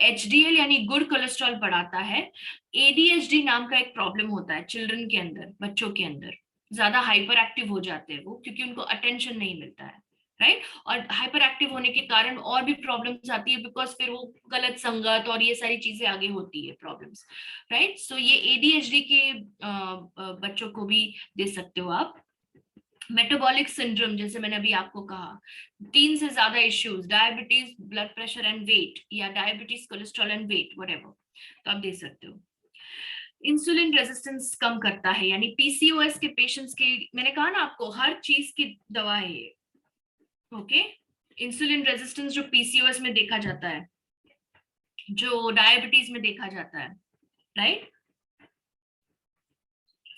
एचडीएल यानी गुड कोलेस्ट्रॉल बढ़ाता है। एडीएचडी नाम का एक प्रॉब्लम होता है चिल्ड्रन के अंदर, बच्चों के अंदर ज्यादा हाइपर एक्टिव हो जाते हैं वो, क्योंकि उनको अटेंशन नहीं मिलता है, राइट। और हाइपर एक्टिव होने के कारण और भी प्रॉब्लम्स आती है, बिकॉज फिर वो गलत संगत और ये सारी चीजें आगे होती है प्रॉब्लम्स, राइट। सो ये एडीएचडी के बच्चों को भी दे सकते हो आप। मेटाबॉलिक सिंड्रोम, जैसे मैंने अभी आपको कहा, 3 से ज्यादा issues, diabetes, blood pressure and weight, या diabetes, cholesterol and weight, whatever, तो आप दे सकते हो। इंसुलिन रेजिस्टेंस कम करता है, यानी पीसीओएस के पेशेंट्स के, मैंने कहा ना आपको हर चीज की दवा है ये, ओके। इंसुलिन रेजिस्टेंस जो पीसीओएस में देखा जाता है, जो डायबिटीज में देखा जाता है, राइट।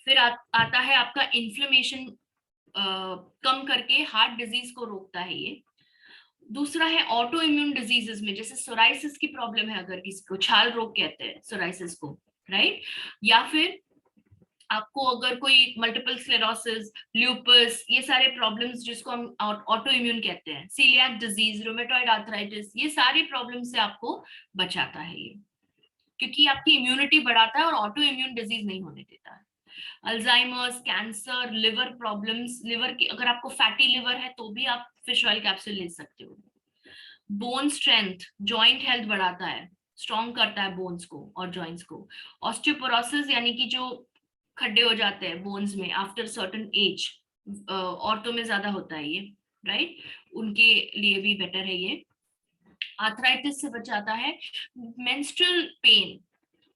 फिर आता है आपका इन्फ्लेमेशन कम करके हार्ट डिजीज को रोकता है ये। दूसरा है ऑटो इम्यून डिजीजेस में, जैसे सोराइसिस की प्रॉब्लम है, अगर किसी को, छाल रोग कहते हैं सोराइसिस को, राइट। या फिर आपको अगर कोई मल्टीपल स्क्लेरोसिस, ल्यूपस, ये सारे प्रॉब्लम्स जिसको हम ऑटो इम्यून कहते हैं, सीलियाक डिजीज, रूमेटॉइड आर्थराइटिस, ये सारे प्रॉब्लम से आपको बचाता है ये, क्योंकि आपकी इम्यूनिटी बढ़ाता है और ऑटो इम्यून डिजीज नहीं होने देता है। Alzheimer's, cancer, liver problems, liver की, अगर आपको फैटी लिवर है तो भी आप फिश ऑयल कैप्सूल ले सकते हो। बोन स्ट्रेंथ, जॉइंट हेल्थ बढ़ाता है, स्ट्रॉन्ग करता है बोन्स को और जॉइंट्स को। ऑस्टियोपोरोसिस यानी कि जो खड्डे हो जाते हैं बोन्स में आफ्टर सर्टेन एज, औरतों में ज्यादा होता है ये, राइट, उनके लिए भी बेटर है ये। आर्थराइटिस से बचाता है। मेंस्ट्रुअल पेन,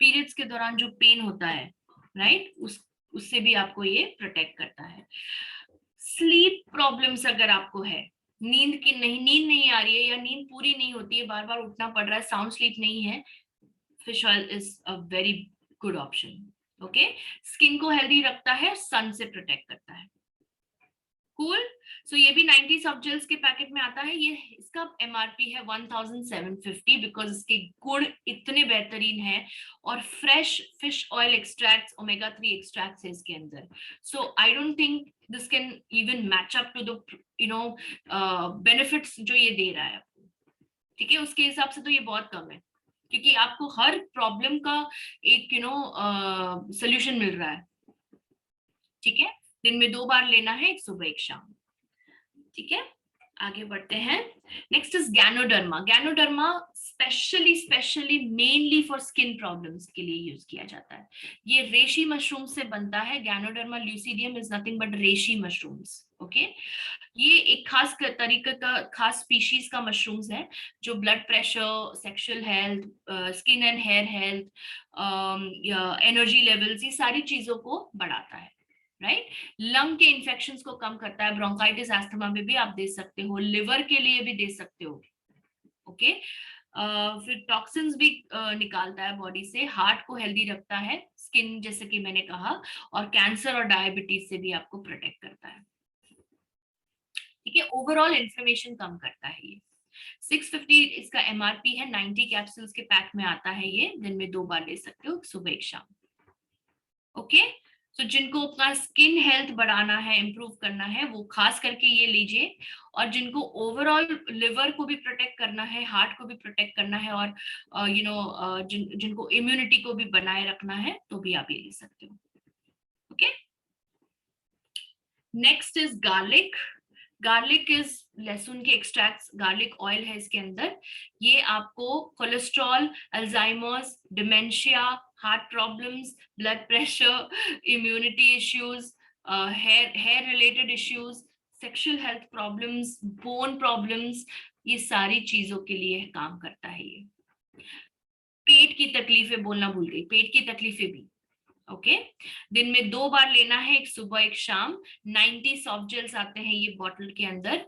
पीरियड्स के दौरान जो पेन होता है, राइट, उससे भी आपको ये प्रोटेक्ट करता है। स्लीप प्रॉब्लम्स अगर आपको है, नींद नहीं आ रही है, या नींद पूरी नहीं होती है, बार बार उठना पड़ रहा है, साउंड स्लीप नहीं है, fish oil is a very good option, okay. Skin को हेल्दी रखता है, सन से प्रोटेक्ट करता है। कूल। सो ये भी 90 सॉफ्ट जेल्स के पैकेट में आता है। ये इसका एमआरपी है 1750, बिकॉज इसके गुण इतने बेहतरीन है, और fresh fish oil extracts, omega 3 extracts है इसके अंदर। So I don't think this can even match up to the benefits जो ये दे रहा है आपको, ठीक है, उसके हिसाब से तो ये बहुत कम है, क्योंकि आपको हर प्रॉब्लम का एक सोल्यूशन मिल रहा है, ठीक है। दिन में 2 बार लेना है, एक सुबह एक शाम, ठीक है। आगे बढ़ते हैं। Next is ganoderma. Ganoderma specially mainly for skin problems के लिए यूज किया जाता है। ये रेशी मशरूम से बनता है। Ganoderma lucidum is nothing but reishi mushrooms, okay. ये एक खास तरीके का, खास स्पीशीज का मशरूम्स है, जो blood pressure, sexual health, skin and hair health, energy levels, ये सारी चीजों को बढ़ाता है, राइट। लंग के इन्फेक्शंस को कम करता है, ब्रोंकाइटिस, एस्थमा में भी आप दे सकते हो, लिवर के लिए भी दे सकते हो, ओके। फिर टॉक्सिन्स भी निकालता है बॉडी से, हार्ट को हेल्दी रखता है, स्किन जैसे कि मैंने कहा, और कैंसर और डायबिटीज से भी आपको प्रोटेक्ट करता है, ठीक है। ओवरऑल इन्फ्लेमेशन कम करता है ये। 650 इसका एमआरपी है, 90 कैप्सूल्स के पैक में आता है ये, दिन में 2 बार ले सकते हो, सुबह एक शाम, ओके। तो जिनको अपना स्किन हेल्थ बढ़ाना है, इंप्रूव करना है, वो खास करके ये लीजिए। और जिनको ओवरऑल लिवर को भी प्रोटेक्ट करना है, हार्ट को भी प्रोटेक्ट करना है, और जिनको इम्यूनिटी को भी बनाए रखना है, तो भी आप ये ले सकते हो, okay. Next is garlic. Garlic is लहसुन के एक्सट्रैक्ट्स, गार्लिक ऑयल है इसके अंदर। ये आपको cholesterol, Alzheimer's, dementia, heart problems, blood pressure, immunity issues, hair related issues, sexual health problems, bone problems, ये सारी चीजों के लिए काम करता है ये। पेट की तकलीफें बोलना भूल गई, पेट की तकलीफें भी, ओके। दिन में 2 बार लेना है, एक सुबह एक शाम। 90 सॉफ्ट जेल्स आते हैं ये बॉटल के अंदर।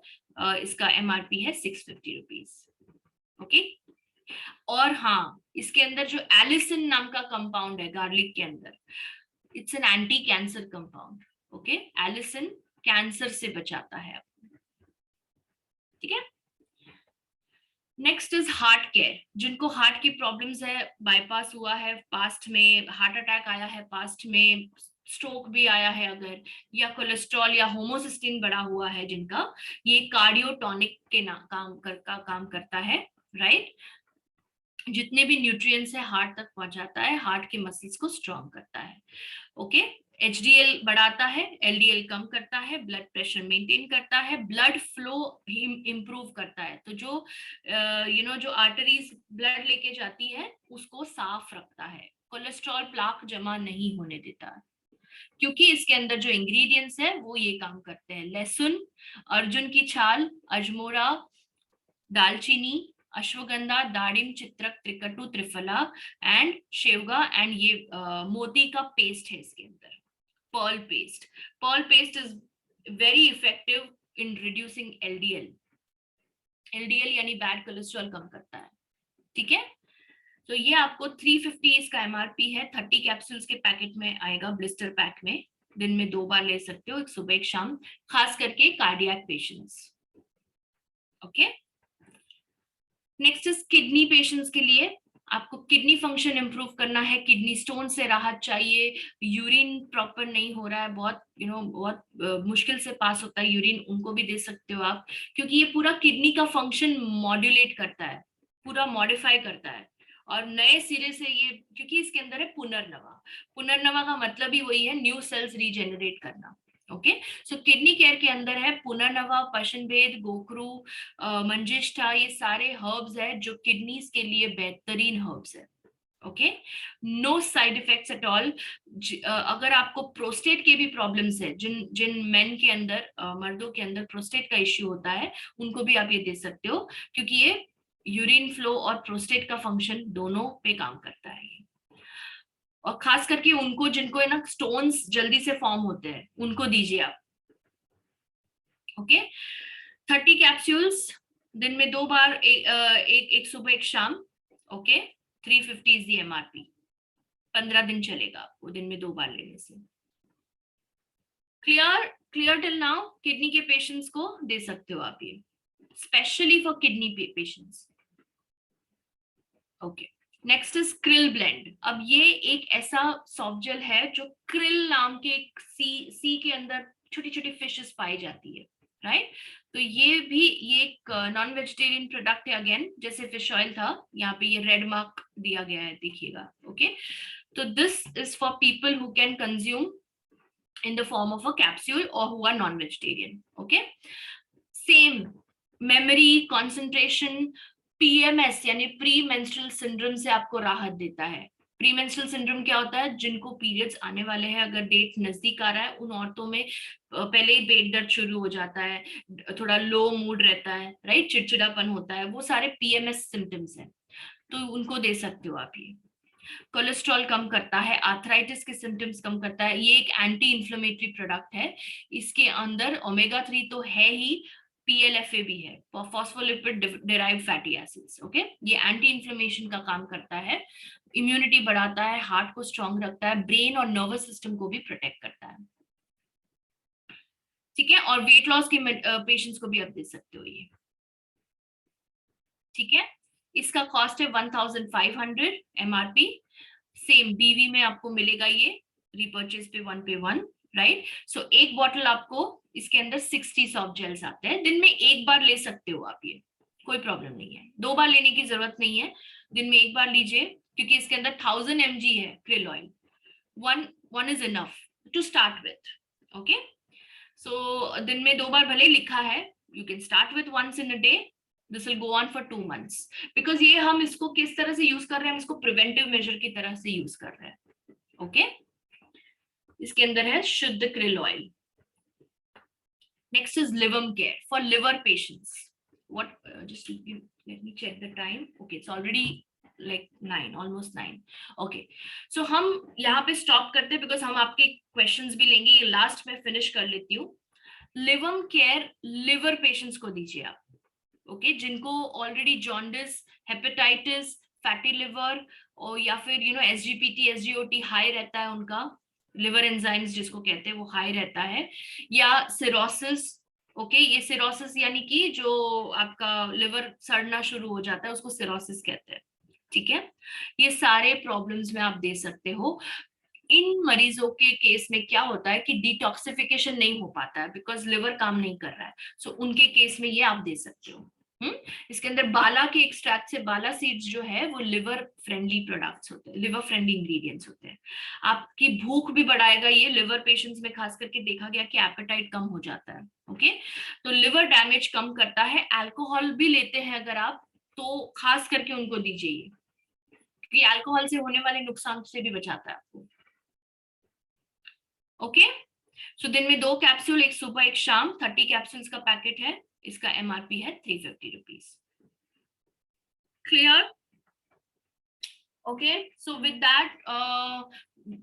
इसका एमआरपी है 650 रुपीज, ओके। और हाँ, इसके अंदर जो एलिसिन नाम का कंपाउंड है गार्लिक के अंदर, it's an anti cancer compound, okay. Allicin cancer से बचाता है आपको, ठीक है। Next is heart care. जिनको हार्ट की प्रॉब्लम्स है, बाईपास हुआ है पास्ट में, हार्ट अटैक आया है पास्ट में, स्ट्रोक भी आया है अगर, या कोलेस्ट्रॉल या होमोसिस्टीन बढ़ा हुआ है जिनका, ये कार्डियोटॉनिक के काम करता है, राइट। जितने भी न्यूट्रिएंट्स है हार्ट तक पहुंचाता है, हार्ट के मसल्स को स्ट्रॉन्ग करता है। ओके, एचडीएल बढ़ाता है, एलडीएल कम करता है, ब्लड प्रेशर मेंटेन करता है, ब्लड फ्लो इंप्रूव करता है। तो जो जो आर्टरीज ब्लड लेके जाती है उसको साफ रखता है, कोलेस्ट्रॉल प्लाक जमा नहीं होने देता है, क्योंकि इसके अंदर जो इंग्रेडिएंट्स है वो ये काम करते हैं। लहसुन, अर्जुन की छाल, अजमोरा, दालचीनी, अश्वगंधा, दाडिम, चित्रक, त्रिकटु, त्रिफला एंड शेवगा, एंड ये मोती का पेस्ट है इसके अंदर, pearl paste. Pearl paste is very effective in reducing LDL. LDL यानी बैड कोलेस्ट्रॉल कम करता है, ठीक है। तो ये आपको 350 इसका एमआरपी है, 30 कैप्सूल्स के पैकेट में आएगा, ब्लिस्टर पैक में। दिन में 2 बार ले सकते हो, एक सुबह एक शाम, खास करके cardiac patients. Okay, next is kidney patients के लिए। आपको किडनी फंक्शन इंप्रूव करना है, किडनी स्टोन से राहत चाहिए, यूरिन प्रॉपर नहीं हो रहा है, बहुत बहुत मुश्किल से पास होता है यूरिन, उनको भी दे सकते हो आप, क्योंकि ये पूरा किडनी का फंक्शन मॉड्यूलेट करता है, पूरा मॉडिफाई करता है, और नए सिरे से ये, क्योंकि इसके अंदर है पुनर्नवा। पुनर्नवा का मतलब ही वही है, न्यू सेल्स रीजेनरेट करना। ओके, सो किडनी केयर के अंदर है पुनर्नवा, पशनभेद, गोखरू, मंजिष्ठा, ये सारे हर्ब्स है जो किडनीज के लिए बेहतरीन हर्ब्स है। Okay, no side effects at all. अगर आपको प्रोस्टेट के भी प्रॉब्लम्स है, जिन जिन मेन के अंदर, मर्दों के अंदर प्रोस्टेट का इश्यू होता है, उनको भी आप ये दे सकते हो, क्योंकि ये यूरिन फ्लो और प्रोस्टेट का फंक्शन दोनों पे काम करता है। और खास करके उनको जिनको है ना स्टोन्स जल्दी से फॉर्म होते हैं, उनको दीजिए आप। ओके, 30 कैप्सूल्स दिन में 2 बार, एक सुबह एक शाम। ओके, 350 इज द एमआरपी, 15 दिन चलेगा आपको दिन में 2 बार लेने से। Clear till now? किडनी के पेशेंट्स को दे सकते हो आप ये, specially for kidney patients. Okay, next is krill blend. अब ये एक ऐसा सॉफ्ट जेल है जो क्रिल नाम के एक सी के अंदर छोटी छोटी फिशेस पाई जाती है, राइट। तो ये भी ये एक नॉन वेजिटेरियन प्रोडक्ट है, अगेन जैसे फिश ऑयल था, यहाँ पे ये रेड मार्क दिया गया है, देखिएगा। ओके, तो this is for people who can consume in the form of a capsule or who are non-vegetarian. Okay, same memory, concentration, PMS यानी प्री मेंस्ट्रुअल सिंड्रोम से आपको राहत देता है। प्री मेंस्ट्रुअल सिंड्रोम क्या होता है? जिनको पीरियड्स आने वाले हैं, अगर डेट नजदीक आ रहा है, उन औरतों में पहले ही पेट दर्द शुरू हो जाता है, थोड़ा लो मूड रहता है, राइट, चिड़चिड़ापन होता है, वो सारे PMS सिम्टम्स हैं, तो उनको दे सकते हो आप ये। कोलेस्ट्रॉल कम करता है, आर्थराइटिस के सिम्टम्स कम करता है, ये एक एंटी इंफ्लेमेटरी प्रोडक्ट है। इसके अंदर ओमेगा 3 तो है ही, PLFA भी है, phospholipid derived fatty acids. Okay, ये एंटी इंफ्लेमेशन का काम करता है, इम्यूनिटी बढ़ाता है, हार्ट को स्ट्रॉन्ग रखता है, ब्रेन और नर्वस सिस्टम को भी प्रोटेक्ट करता है, ठीक है। और वेट लॉस के पेशेंट्स को भी आप दे सकते हो ये, ठीक है। इसका कॉस्ट है 1500 MRP। सेम BV में आपको मिलेगा ये, रिपर्चेज पे 1 पे 1, राइट। सो एक बॉटल आपको, इसके अंदर 60 सॉफ्ट जेल्स आते हैं, दिन में 1 बार ले सकते हो आप ये, कोई प्रॉब्लम नहीं है, 2 बार लेने की जरूरत नहीं है, दिन में 1 बार लीजिए, क्योंकि इसके अंदर 1000 mg है krill oil, one is enough to start with. Okay, so दिन में 2 बार भले लिखा है, you can start with once in a day, this will go on for 2 months, because ये हम इसको किस तरह से यूज कर रहे हैं, हम इसको प्रिवेंटिव मेजर की तरह से यूज कर रहे हैं। ओके, इसके अंदर है शुद्ध krill oil. Next is Livam care for liver patients. What, just let me check the time. Okay, it's already like 9, almost 9. Okay, so हम यहाँ पे स्टॉप करते हैं, बिकॉज हम आपके क्वेश्चंस भी लेंगे, ये लास्ट में फिनिश कर लेती हूँ। लिवम केयर लिवर पेशेंट्स को दीजिए आप, ओके, जिनको already jaundice, hepatitis, fatty liver, और या फिर SGPT, SGOT हाई रहता है, उनका लिवर एंजाइम्स जिसको कहते हैं वो हाई रहता है, या सिरोसिस। ओके, ये सिरोसिस यानी कि जो आपका लिवर सड़ना शुरू हो जाता है, उसको सिरोसिस कहते हैं, ठीक है। ये सारे प्रॉब्लम्स में आप दे सकते हो। इन मरीजों के केस में क्या होता है कि डिटॉक्सिफिकेशन नहीं हो पाता है बिकॉज लिवर काम नहीं कर रहा है, सो उनके केस में ये आप दे सकते हो। इसके अंदर बाला के एक्सट्रैक्ट से, बाला सीड्स जो है वो लिवर फ्रेंडली प्रोडक्ट्स होते हैं, लिवर फ्रेंडली इंग्रेडिएंट्स होते हैं। आपकी भूख भी बढ़ाएगा ये, लिवर पेशेंट्स में खास करके देखा गया कि एपेटाइट कम हो जाता है। ओके, तो लिवर डैमेज कम करता है। अल्कोहल भी लेते हैं अगर आप, तो खास करके उनको दीजिए, क्योंकि अल्कोहल से होने वाले नुकसान से भी बचाता है आपको। ओके, सो दिन में 2 कैप्सूल, एक सुबह एक शाम, 30 कैप्सूल्स का पैकेट है, इसका एमआरपी है 350 rupees. Clear? Okay, so with that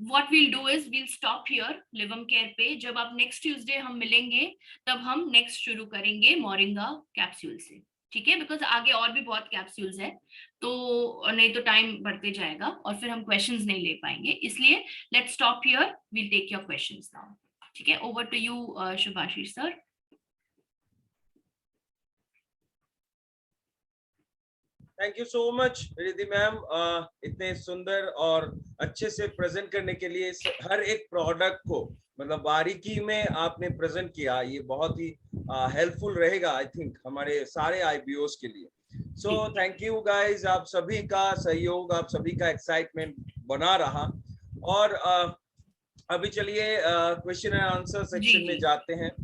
what we'll do is we'll stop here Livam care पे। जब आप नेक्स्ट ट्यूसडे हम मिलेंगे तब हम नेक्स्ट शुरू करेंगे मोरिंगा कैप्सूल से, ठीक है? बिकॉज आगे और भी बहुत कैप्सूल्स है, तो नहीं तो टाइम बढ़ते जाएगा और फिर हम क्वेश्चंस नहीं ले पाएंगे, इसलिए let's stop here, we'll take your questions now। ठीक है, over to you Shubhashish sir. Thank you so much Riddhi ma'am, इतने सुंदर और अच्छे से प्रेजेंट करने के लिए। हर एक प्रोडक्ट को मतलब बारीकी में आपने प्रेजेंट किया, ये बहुत ही हेल्पफुल रहेगा आई थिंक हमारे सारे आईबीओस के लिए। सो थैंक यू गाइस, आप सभी का सहयोग, आप सभी का एक्साइटमेंट बना रहा। और अभी चलिए क्वेश्चन एंड आंसर सेक्शन में जाते हैं।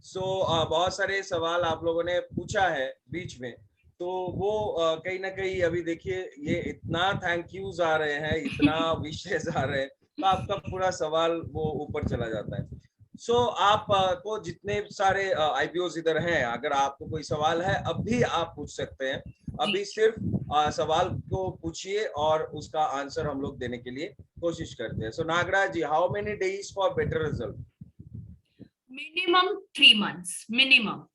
सो बहुत सारे सवाल आप लोगों ने पूछा है बीच में, तो वो कहीं ना कहीं अभी देखिए ये इतना थैंक यूज आ रहे हैं, इतना विशेष आ रहे हैं, तो आपका पूरा सवाल वो ऊपर चला जाता है। सो आप को जितने सारे आईपीओस इधर हैं, अगर आपको कोई सवाल है अभी आप पूछ सकते हैं। अभी सिर्फ सवाल को पूछिए और उसका आंसर हम लोग देने के लिए कोशिश करते हैं। So Nagraj ji, how many days for better result? Minimum 3 months, minimum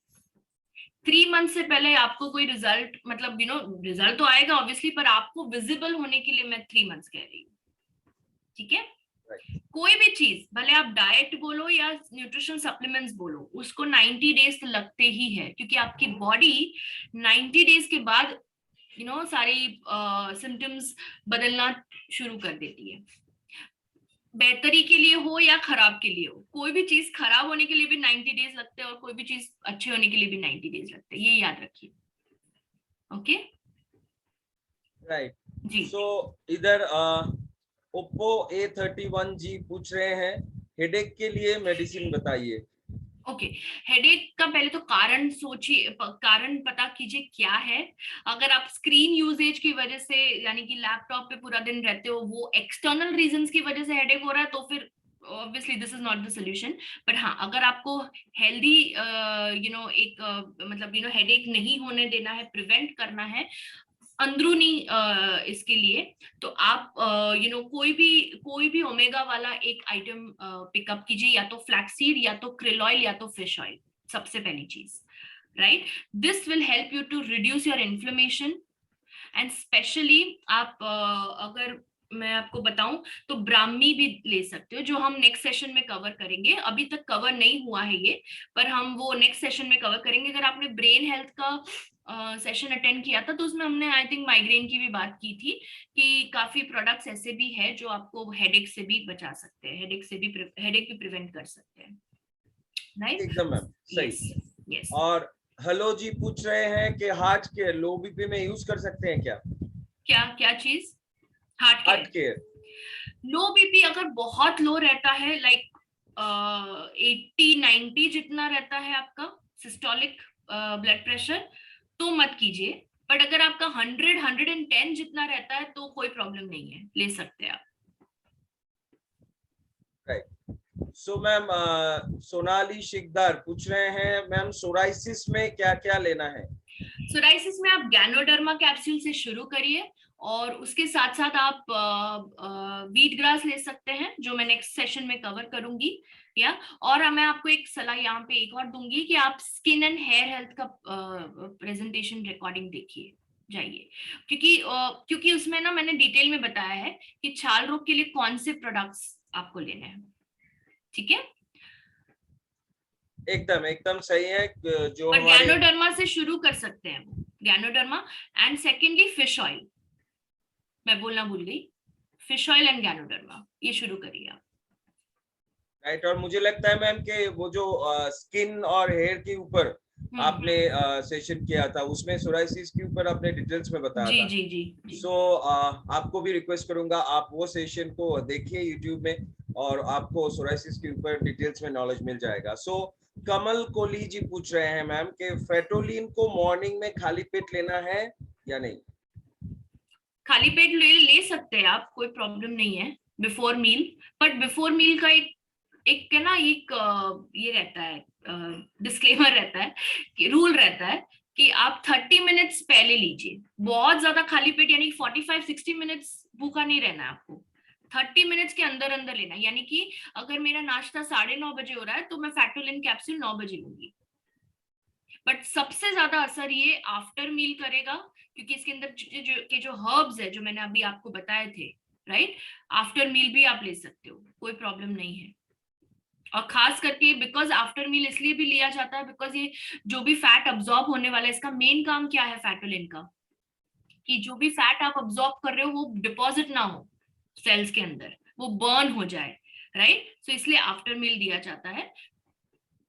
3 month से पहले आपको कोई रिजल्ट, मतलब रिजल्ट तो आएगा ऑब्वियसली, पर आपको विजिबल होने के लिए मैं 3 मंथ्स कह रही हूँ, ठीक है? कोई भी चीज, भले आप डाइट बोलो या न्यूट्रिशन सप्लीमेंट्स बोलो, उसको 90 डेज लगते ही है, क्योंकि आपकी बॉडी 90 डेज के बाद सारी सिम्टम्स बदलना शुरू कर देती है, बेहतरी के लिए हो या खराब के लिए हो। कोई भी चीज खराब होने के लिए भी 90 डेज लगते हैं और कोई भी चीज अच्छे होने के लिए भी 90 डेज लगते हैं, ये याद रखिए। ओके, राइट जी। सो इधर ओप्पो A31 जी पूछ रहे हैं, हेडेक के लिए मेडिसिन बताइए। ओके, हेडेक का पहले तो कारण सोचिए, कारण पता कीजिए क्या है। अगर आप स्क्रीन यूजेज की वजह से, यानी कि लैपटॉप पे पूरा दिन रहते हो, वो एक्सटर्नल रीजंस की वजह से हेडेक हो रहा है, तो फिर obviously this is not the solution. But हाँ, अगर आपको हेल्दी मतलब हेडेक नहीं होने देना है, प्रिवेंट करना है अंदरूनी इसके लिए, तो आप कोई भी ओमेगा वाला एक आइटम पिकअप कीजिए, या तो फ्लैक्सीड, या तो krill ऑयल, या तो फिश ऑयल, सबसे पहली चीज, right? This will help you to reduce your inflammation. And specially आप अगर मैं आपको बताऊं तो ब्राह्मी भी ले सकते हो, जो हम नेक्स्ट सेशन में कवर करेंगे। अभी तक कवर नहीं हुआ है ये, पर हम वो नेक्स्ट सेशन में कवर करेंगे। अगर आपने ब्रेन हेल्थ का सेशन अटेंड किया था, तो उसमें हमने आई थिंक माइग्रेन की भी बात की थी, कि काफी प्रोडक्ट्स ऐसे भी है जो आपको हेडेक से भी बचा सकते हैं, हेडेक भी प्रिवेंट कर सकते हैं, राइट? एकदम मैम सही। यस। और हेलो जी पूछ रहे हैं कि हार्ट केयर लो बीपी में यूज कर सकते हैं क्या? क्या चीज? Heart care. लो बीपी अगर बहुत लो रहता है, लाइक 80-90 जितना रहता है आपका सिस्टोलिक ब्लड प्रेशर, तो मत कीजिए। बट अगर आपका 100-110 जितना रहता है तो कोई प्रॉब्लम नहीं है, ले सकते हैं आप। Right so ma'am Sonali shikdar पूछ रहे हैं, मैम सोराइसिस में क्या क्या लेना है? सोराइसिस में आप गैनोडर्मा कैप्सूल से शुरू करिए, और उसके साथ साथ आप वीट ग्रास ले सकते हैं, जो मैं नेक्स्ट सेशन में कवर करूंगी। और मैं आपको एक सलाह यहाँ पे एक और दूंगी कि आप स्किन एंड हेयर हेल्थ का प्रेजेंटेशन रिकॉर्डिंग देखिए जाइए, क्योंकि उसमें ना मैंने डिटेल में बताया है कि छाल रोग के लिए कौन से प्रोडक्ट्स आपको लेने हैं, ठीक है? एकदम सही है। जो गैनोडर्मा से शुरू कर सकते हैं, ganoderma. And secondly fish oil, मैं बोलना भूल गई, फिश ऑयल एंड गैनोडर्मा, ये शुरू करिए आप। राइट, और मुझे लगता है मैम कि वो जो स्किन और हेयर के ऊपर आपने सेशन किया था, उसमें सोराइसिस के ऊपर आपने डिटेल्स में बताया जी था। जी जी जी। सो आपको भी रिक्वेस्ट करूंगा, आप वो सेशन को देखिए यूट्यूब में, और आपको सोराइसिस के ऊपर डिटेल्स में नॉलेज मिल जाएगा। सो कमल कोहली जी पूछ रहे हैं मैम कि फेटोलिन को मॉर्निंग में खाली पेट लेना है या नहीं? खाली पेट ले सकते हैं आप, कोई प्रॉब्लम नहीं है before meal. But before meal का एक एक है ना, एक ये रहता है, डिस्क्लेमर रहता है, कि रूल रहता है कि आप 30 मिनट्स पहले लीजिए। बहुत ज्यादा खाली पेट यानी 45-60 मिनट्स भूखा नहीं रहना है आपको, 30 मिनट्स के अंदर अंदर लेना। यानी कि अगर मेरा नाश्ता 9:30 बजे हो रहा है तो मैं फैक्टोलिन कैप्सूल 9 बजे लूंगी। बट सबसे ज्यादा असर ये आफ्टर मील करेगा, क्योंकि इसके अंदर जो हर्ब्स है जो मैंने अभी आपको बताए थे, राइट, आफ्टर मील भी आप ले सकते हो, कोई प्रॉब्लम नहीं है। और खास करके बिकॉज आफ्टर मील इसलिए भी लिया जाता है बिकॉज ये जो भी फैट अब्सॉर्ब होने वाला है, इसका मेन काम क्या है फैटोलिन का, कि जो भी फैट आप अब्सॉर्ब कर रहे हो वो डिपॉजिट ना हो सेल्स के अंदर, वो बर्न हो जाए, राइट। सो इसलिए आफ्टर मील दिया जाता है।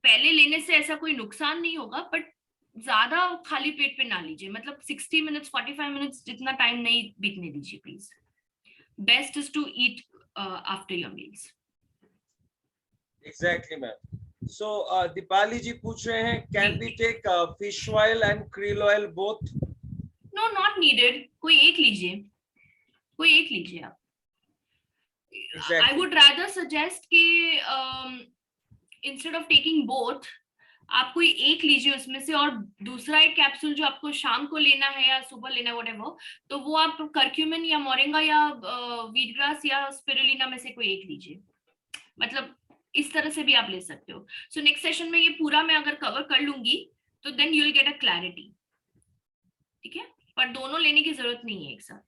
पहले लेने से ऐसा कोई नुकसान नहीं होगा, बट ज्यादा खाली पेट पे ना लीजिए, मतलब 60 मिनट्स 45 मिनट्स जितना टाइम नहीं बीतने दीजिए please. Best is to eat after your meals. Exactly ma'am. So Deepali ji पूछ रहे हैं, can we take fish oil and krill oil both? No, not needed, कोई एक लीजिए, कोई एक लीजिए आप। आई वुड रादर सजेस्ट कि इंस्टेड ऑफ टेकिंग बोथ, आप कोई एक लीजिए उसमें से, और दूसरा एक कैप्सूल जो आपको शाम को लेना है या सुबह लेना है व्हाटएवर, तो वो आप करक्यूमिन या मोरिंगा या वीट ग्रास या स्पिरुलिना में से कोई एक लीजिए। मतलब इस तरह से भी आप ले सकते हो। सो नेक्स्ट सेशन में ये पूरा मैं अगर कवर कर लूंगी तो then you will get a clarity, ठीक है। पर दोनों लेने की जरूरत नहीं है एक साथ।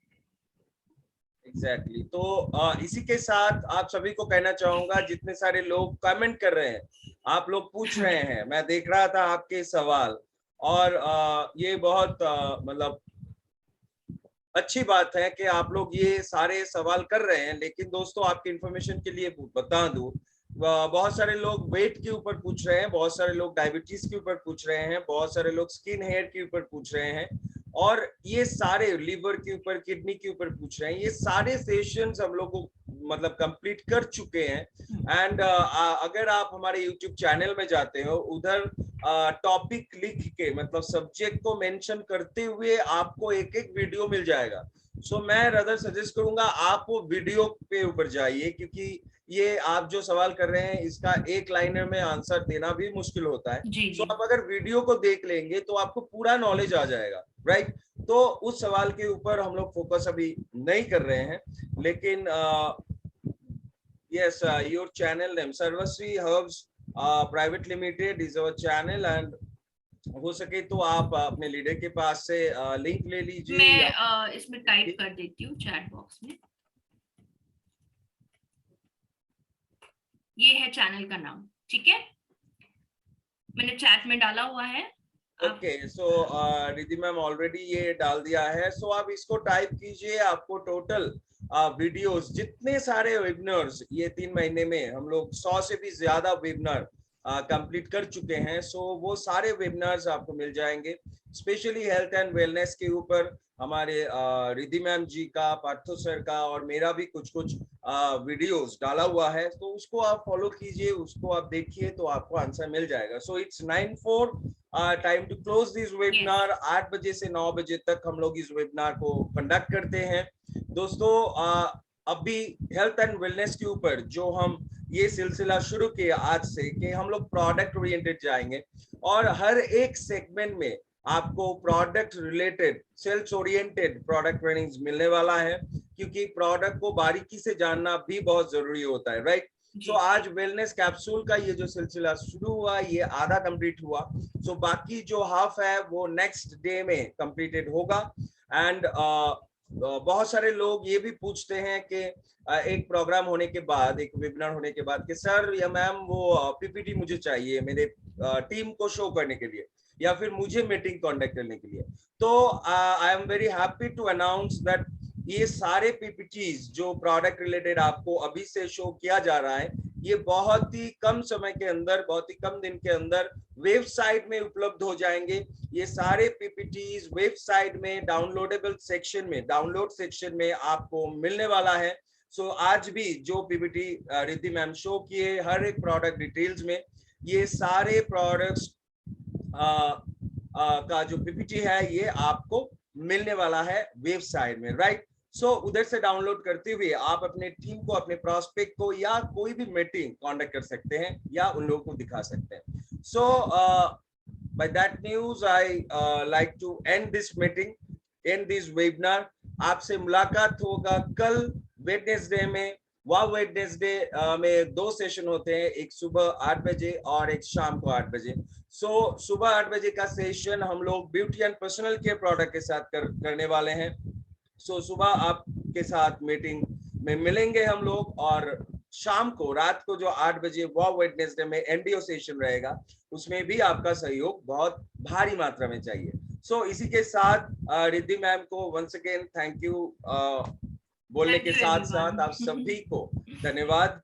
एग्जैक्टली। तो इसी के साथ आप सभी को कहना चाहूंगा, जितने सारे लोग कमेंट कर रहे हैं, आप लोग पूछ रहे हैं, मैं देख रहा था आपके सवाल, और ये बहुत मतलब अच्छी बात है कि आप लोग ये सारे सवाल कर रहे हैं। लेकिन दोस्तों, आपकी इंफॉर्मेशन के लिए बता दूं, बहुत सारे लोग वेट के ऊपर पूछ रहे हैं, बहुत सारे लोग डायबिटीज के ऊपर पूछ रहे हैं, बहुत सारे लोग स्किन हेयर के ऊपर पूछ रहे हैं, और ये सारे लिवर के ऊपर, किडनी के ऊपर पूछ रहे हैं। ये सारे सेशंस हम लोग को मतलब कंप्लीट कर चुके हैं। एंड अगर आप हमारे यूट्यूब चैनल में जाते हो, उधर टॉपिक लिख के, मतलब सब्जेक्ट को मेंशन करते हुए आपको एक एक वीडियो मिल जाएगा। सो मैं रदर सजेस्ट करूंगा आप वो वीडियो पे ऊपर जाइए, क्योंकि ये आप जो सवाल कर रहे हैं इसका एक लाइनर में आंसर देना भी मुश्किल होता है। जी सो जी। आप अगर वीडियो को देख लेंगे तो आपको पूरा नॉलेज आ जाएगा, राइट। तो उस सवाल के ऊपर हम लोग फोकस अभी नहीं कर रहे हैं। लेकिन yes, your channel name Sarvashri herbs private limited is our channel, and हो सके तो आप अपने लीडर के पास से लिंक ले लीजिए। मैं इसमें टाइप कर देती हूँ चैट बॉक्स में, ये है चैनल का नाम, ठीक है, मैंने चैट में डाला हुआ है। ओके, सो रिद्धि मैम ऑलरेडी ये डाल दिया है। सो आप इसको टाइप कीजिए, आपको टोटल वीडियोस, जितने सारे वेबिनार्स ये 3 महीने में हम लोग 100 से भी ज्यादा वेबिनार कंप्लीट कर चुके हैं। सो वो सारे वेबिनार्स आपको मिल जाएंगे, स्पेशली हेल्थ एंड वेलनेस के ऊपर हमारे रिद्धि मैम जी का, पार्थो सर का, और मेरा भी कुछ कुछ वीडियोस डाला हुआ है। तो उसको आप फॉलो कीजिए, उसको आप देखिए, तो आपको आंसर मिल जाएगा। So it's 9:04 time to close this webinar. 8 बजे से 9 बजे तक हम लोग इस वेबिनार को कंडक्ट करते हैं। दोस्तों, अभी हेल्थ एंड वेलनेस के ऊपर जो हम ये सिलसिला शुरू किया आज से, कि हम लोग प्रोडक्ट ओरिएंटेड जाएंगे, और हर एक सेगमेंट में आपको product related, sales oriented product trainings मिलने वाला है, क्योंकि प्रोडक्ट को बारीकी से जानना भी बहुत जरूरी होता है, राइट। सो आज वेलनेस कैप्सूल का ये जो सिलसिला शुरू हुआ, ये आधा कंप्लीट हुआ। सो बाकी जो हाफ है वो नेक्स्ट डे में कंप्लीटेड होगा। एंड बहुत सारे लोग ये भी पूछते हैं कि एक प्रोग्राम होने के बाद, एक वेबिनार होने के बाद, कि सर या मैम वो पीपीटी मुझे चाहिए मेरे टीम को शो करने के लिए, या फिर मुझे मीटिंग कॉन्डक्ट करने के लिए। तो I am very happy to announce that ये सारे पीपीटीज जो प्रोडक्ट रिलेटेड आपको अभी से शो किया जा रहा है, ये बहुत ही कम समय के अंदर, बहुत ही कम दिन के अंदर वेबसाइट में उपलब्ध हो जाएंगे। ये सारे पीपीटीज वेबसाइट में डाउनलोडेबल सेक्शन में, डाउनलोड सेक्शन में आपको मिलने वाला है। सो आज भी जो पीपीटी रिद्धि मैम शो किए हर एक प्रोडक्ट डिटेल्स में, ये सारे प्रोडक्ट्स का जो पीपीटी है ये आपको मिलने वाला है वेबसाइट में, राइट। सो उधर से डाउनलोड करते हुए आप अपने टीम को, अपने प्रोस्पेक्ट को या कोई भी मीटिंग कांटेक्ट कर सकते हैं या उन लोगों को दिखा सकते हैं। सो by that news I like to end this meeting, end this webinar। आपसे मुलाकात होगा कल वेडनेसडे में। वह वेडनेसडे में 2 सेशन होते हैं, एक सुबह 8 बजे और एक शाम को 8 बजे। सो सुबह 8 बजे का सेशन हम लोग beauty and personal care product के साथ करने वाले हैं। सो सुबह आपके साथ मीटिंग में मिलेंगे हम लोग, और शाम को, रात को जो 8 बजे वो वेडनेसडे में एनडीओ सेशन रहेगा, उसमें भी आपका सहयोग बहुत भारी मात्रा में चाहिए। सो इसी के साथ रिद्धि मैम को वंस अगेन थैंक यू बोलने के साथ साथ आप सभी को धन्यवाद।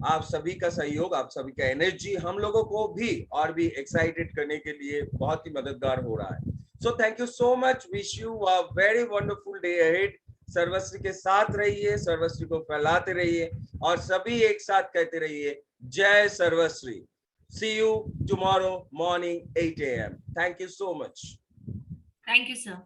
आप सभी का सहयोग, आप सभी का एनर्जी हम लोगों को भी और भी एक्साइटेड करने के लिए बहुत ही मददगार हो रहा है। So thank you so much, wish you a very wonderful day ahead. Sarvashree के साथ रहिए, सर्वश्री को फैलाते रहिए और सभी एक साथ कहते रहिए जय सर्वश्री। See you tomorrow morning 8 a.m. Thank you so much. Thank you, sir.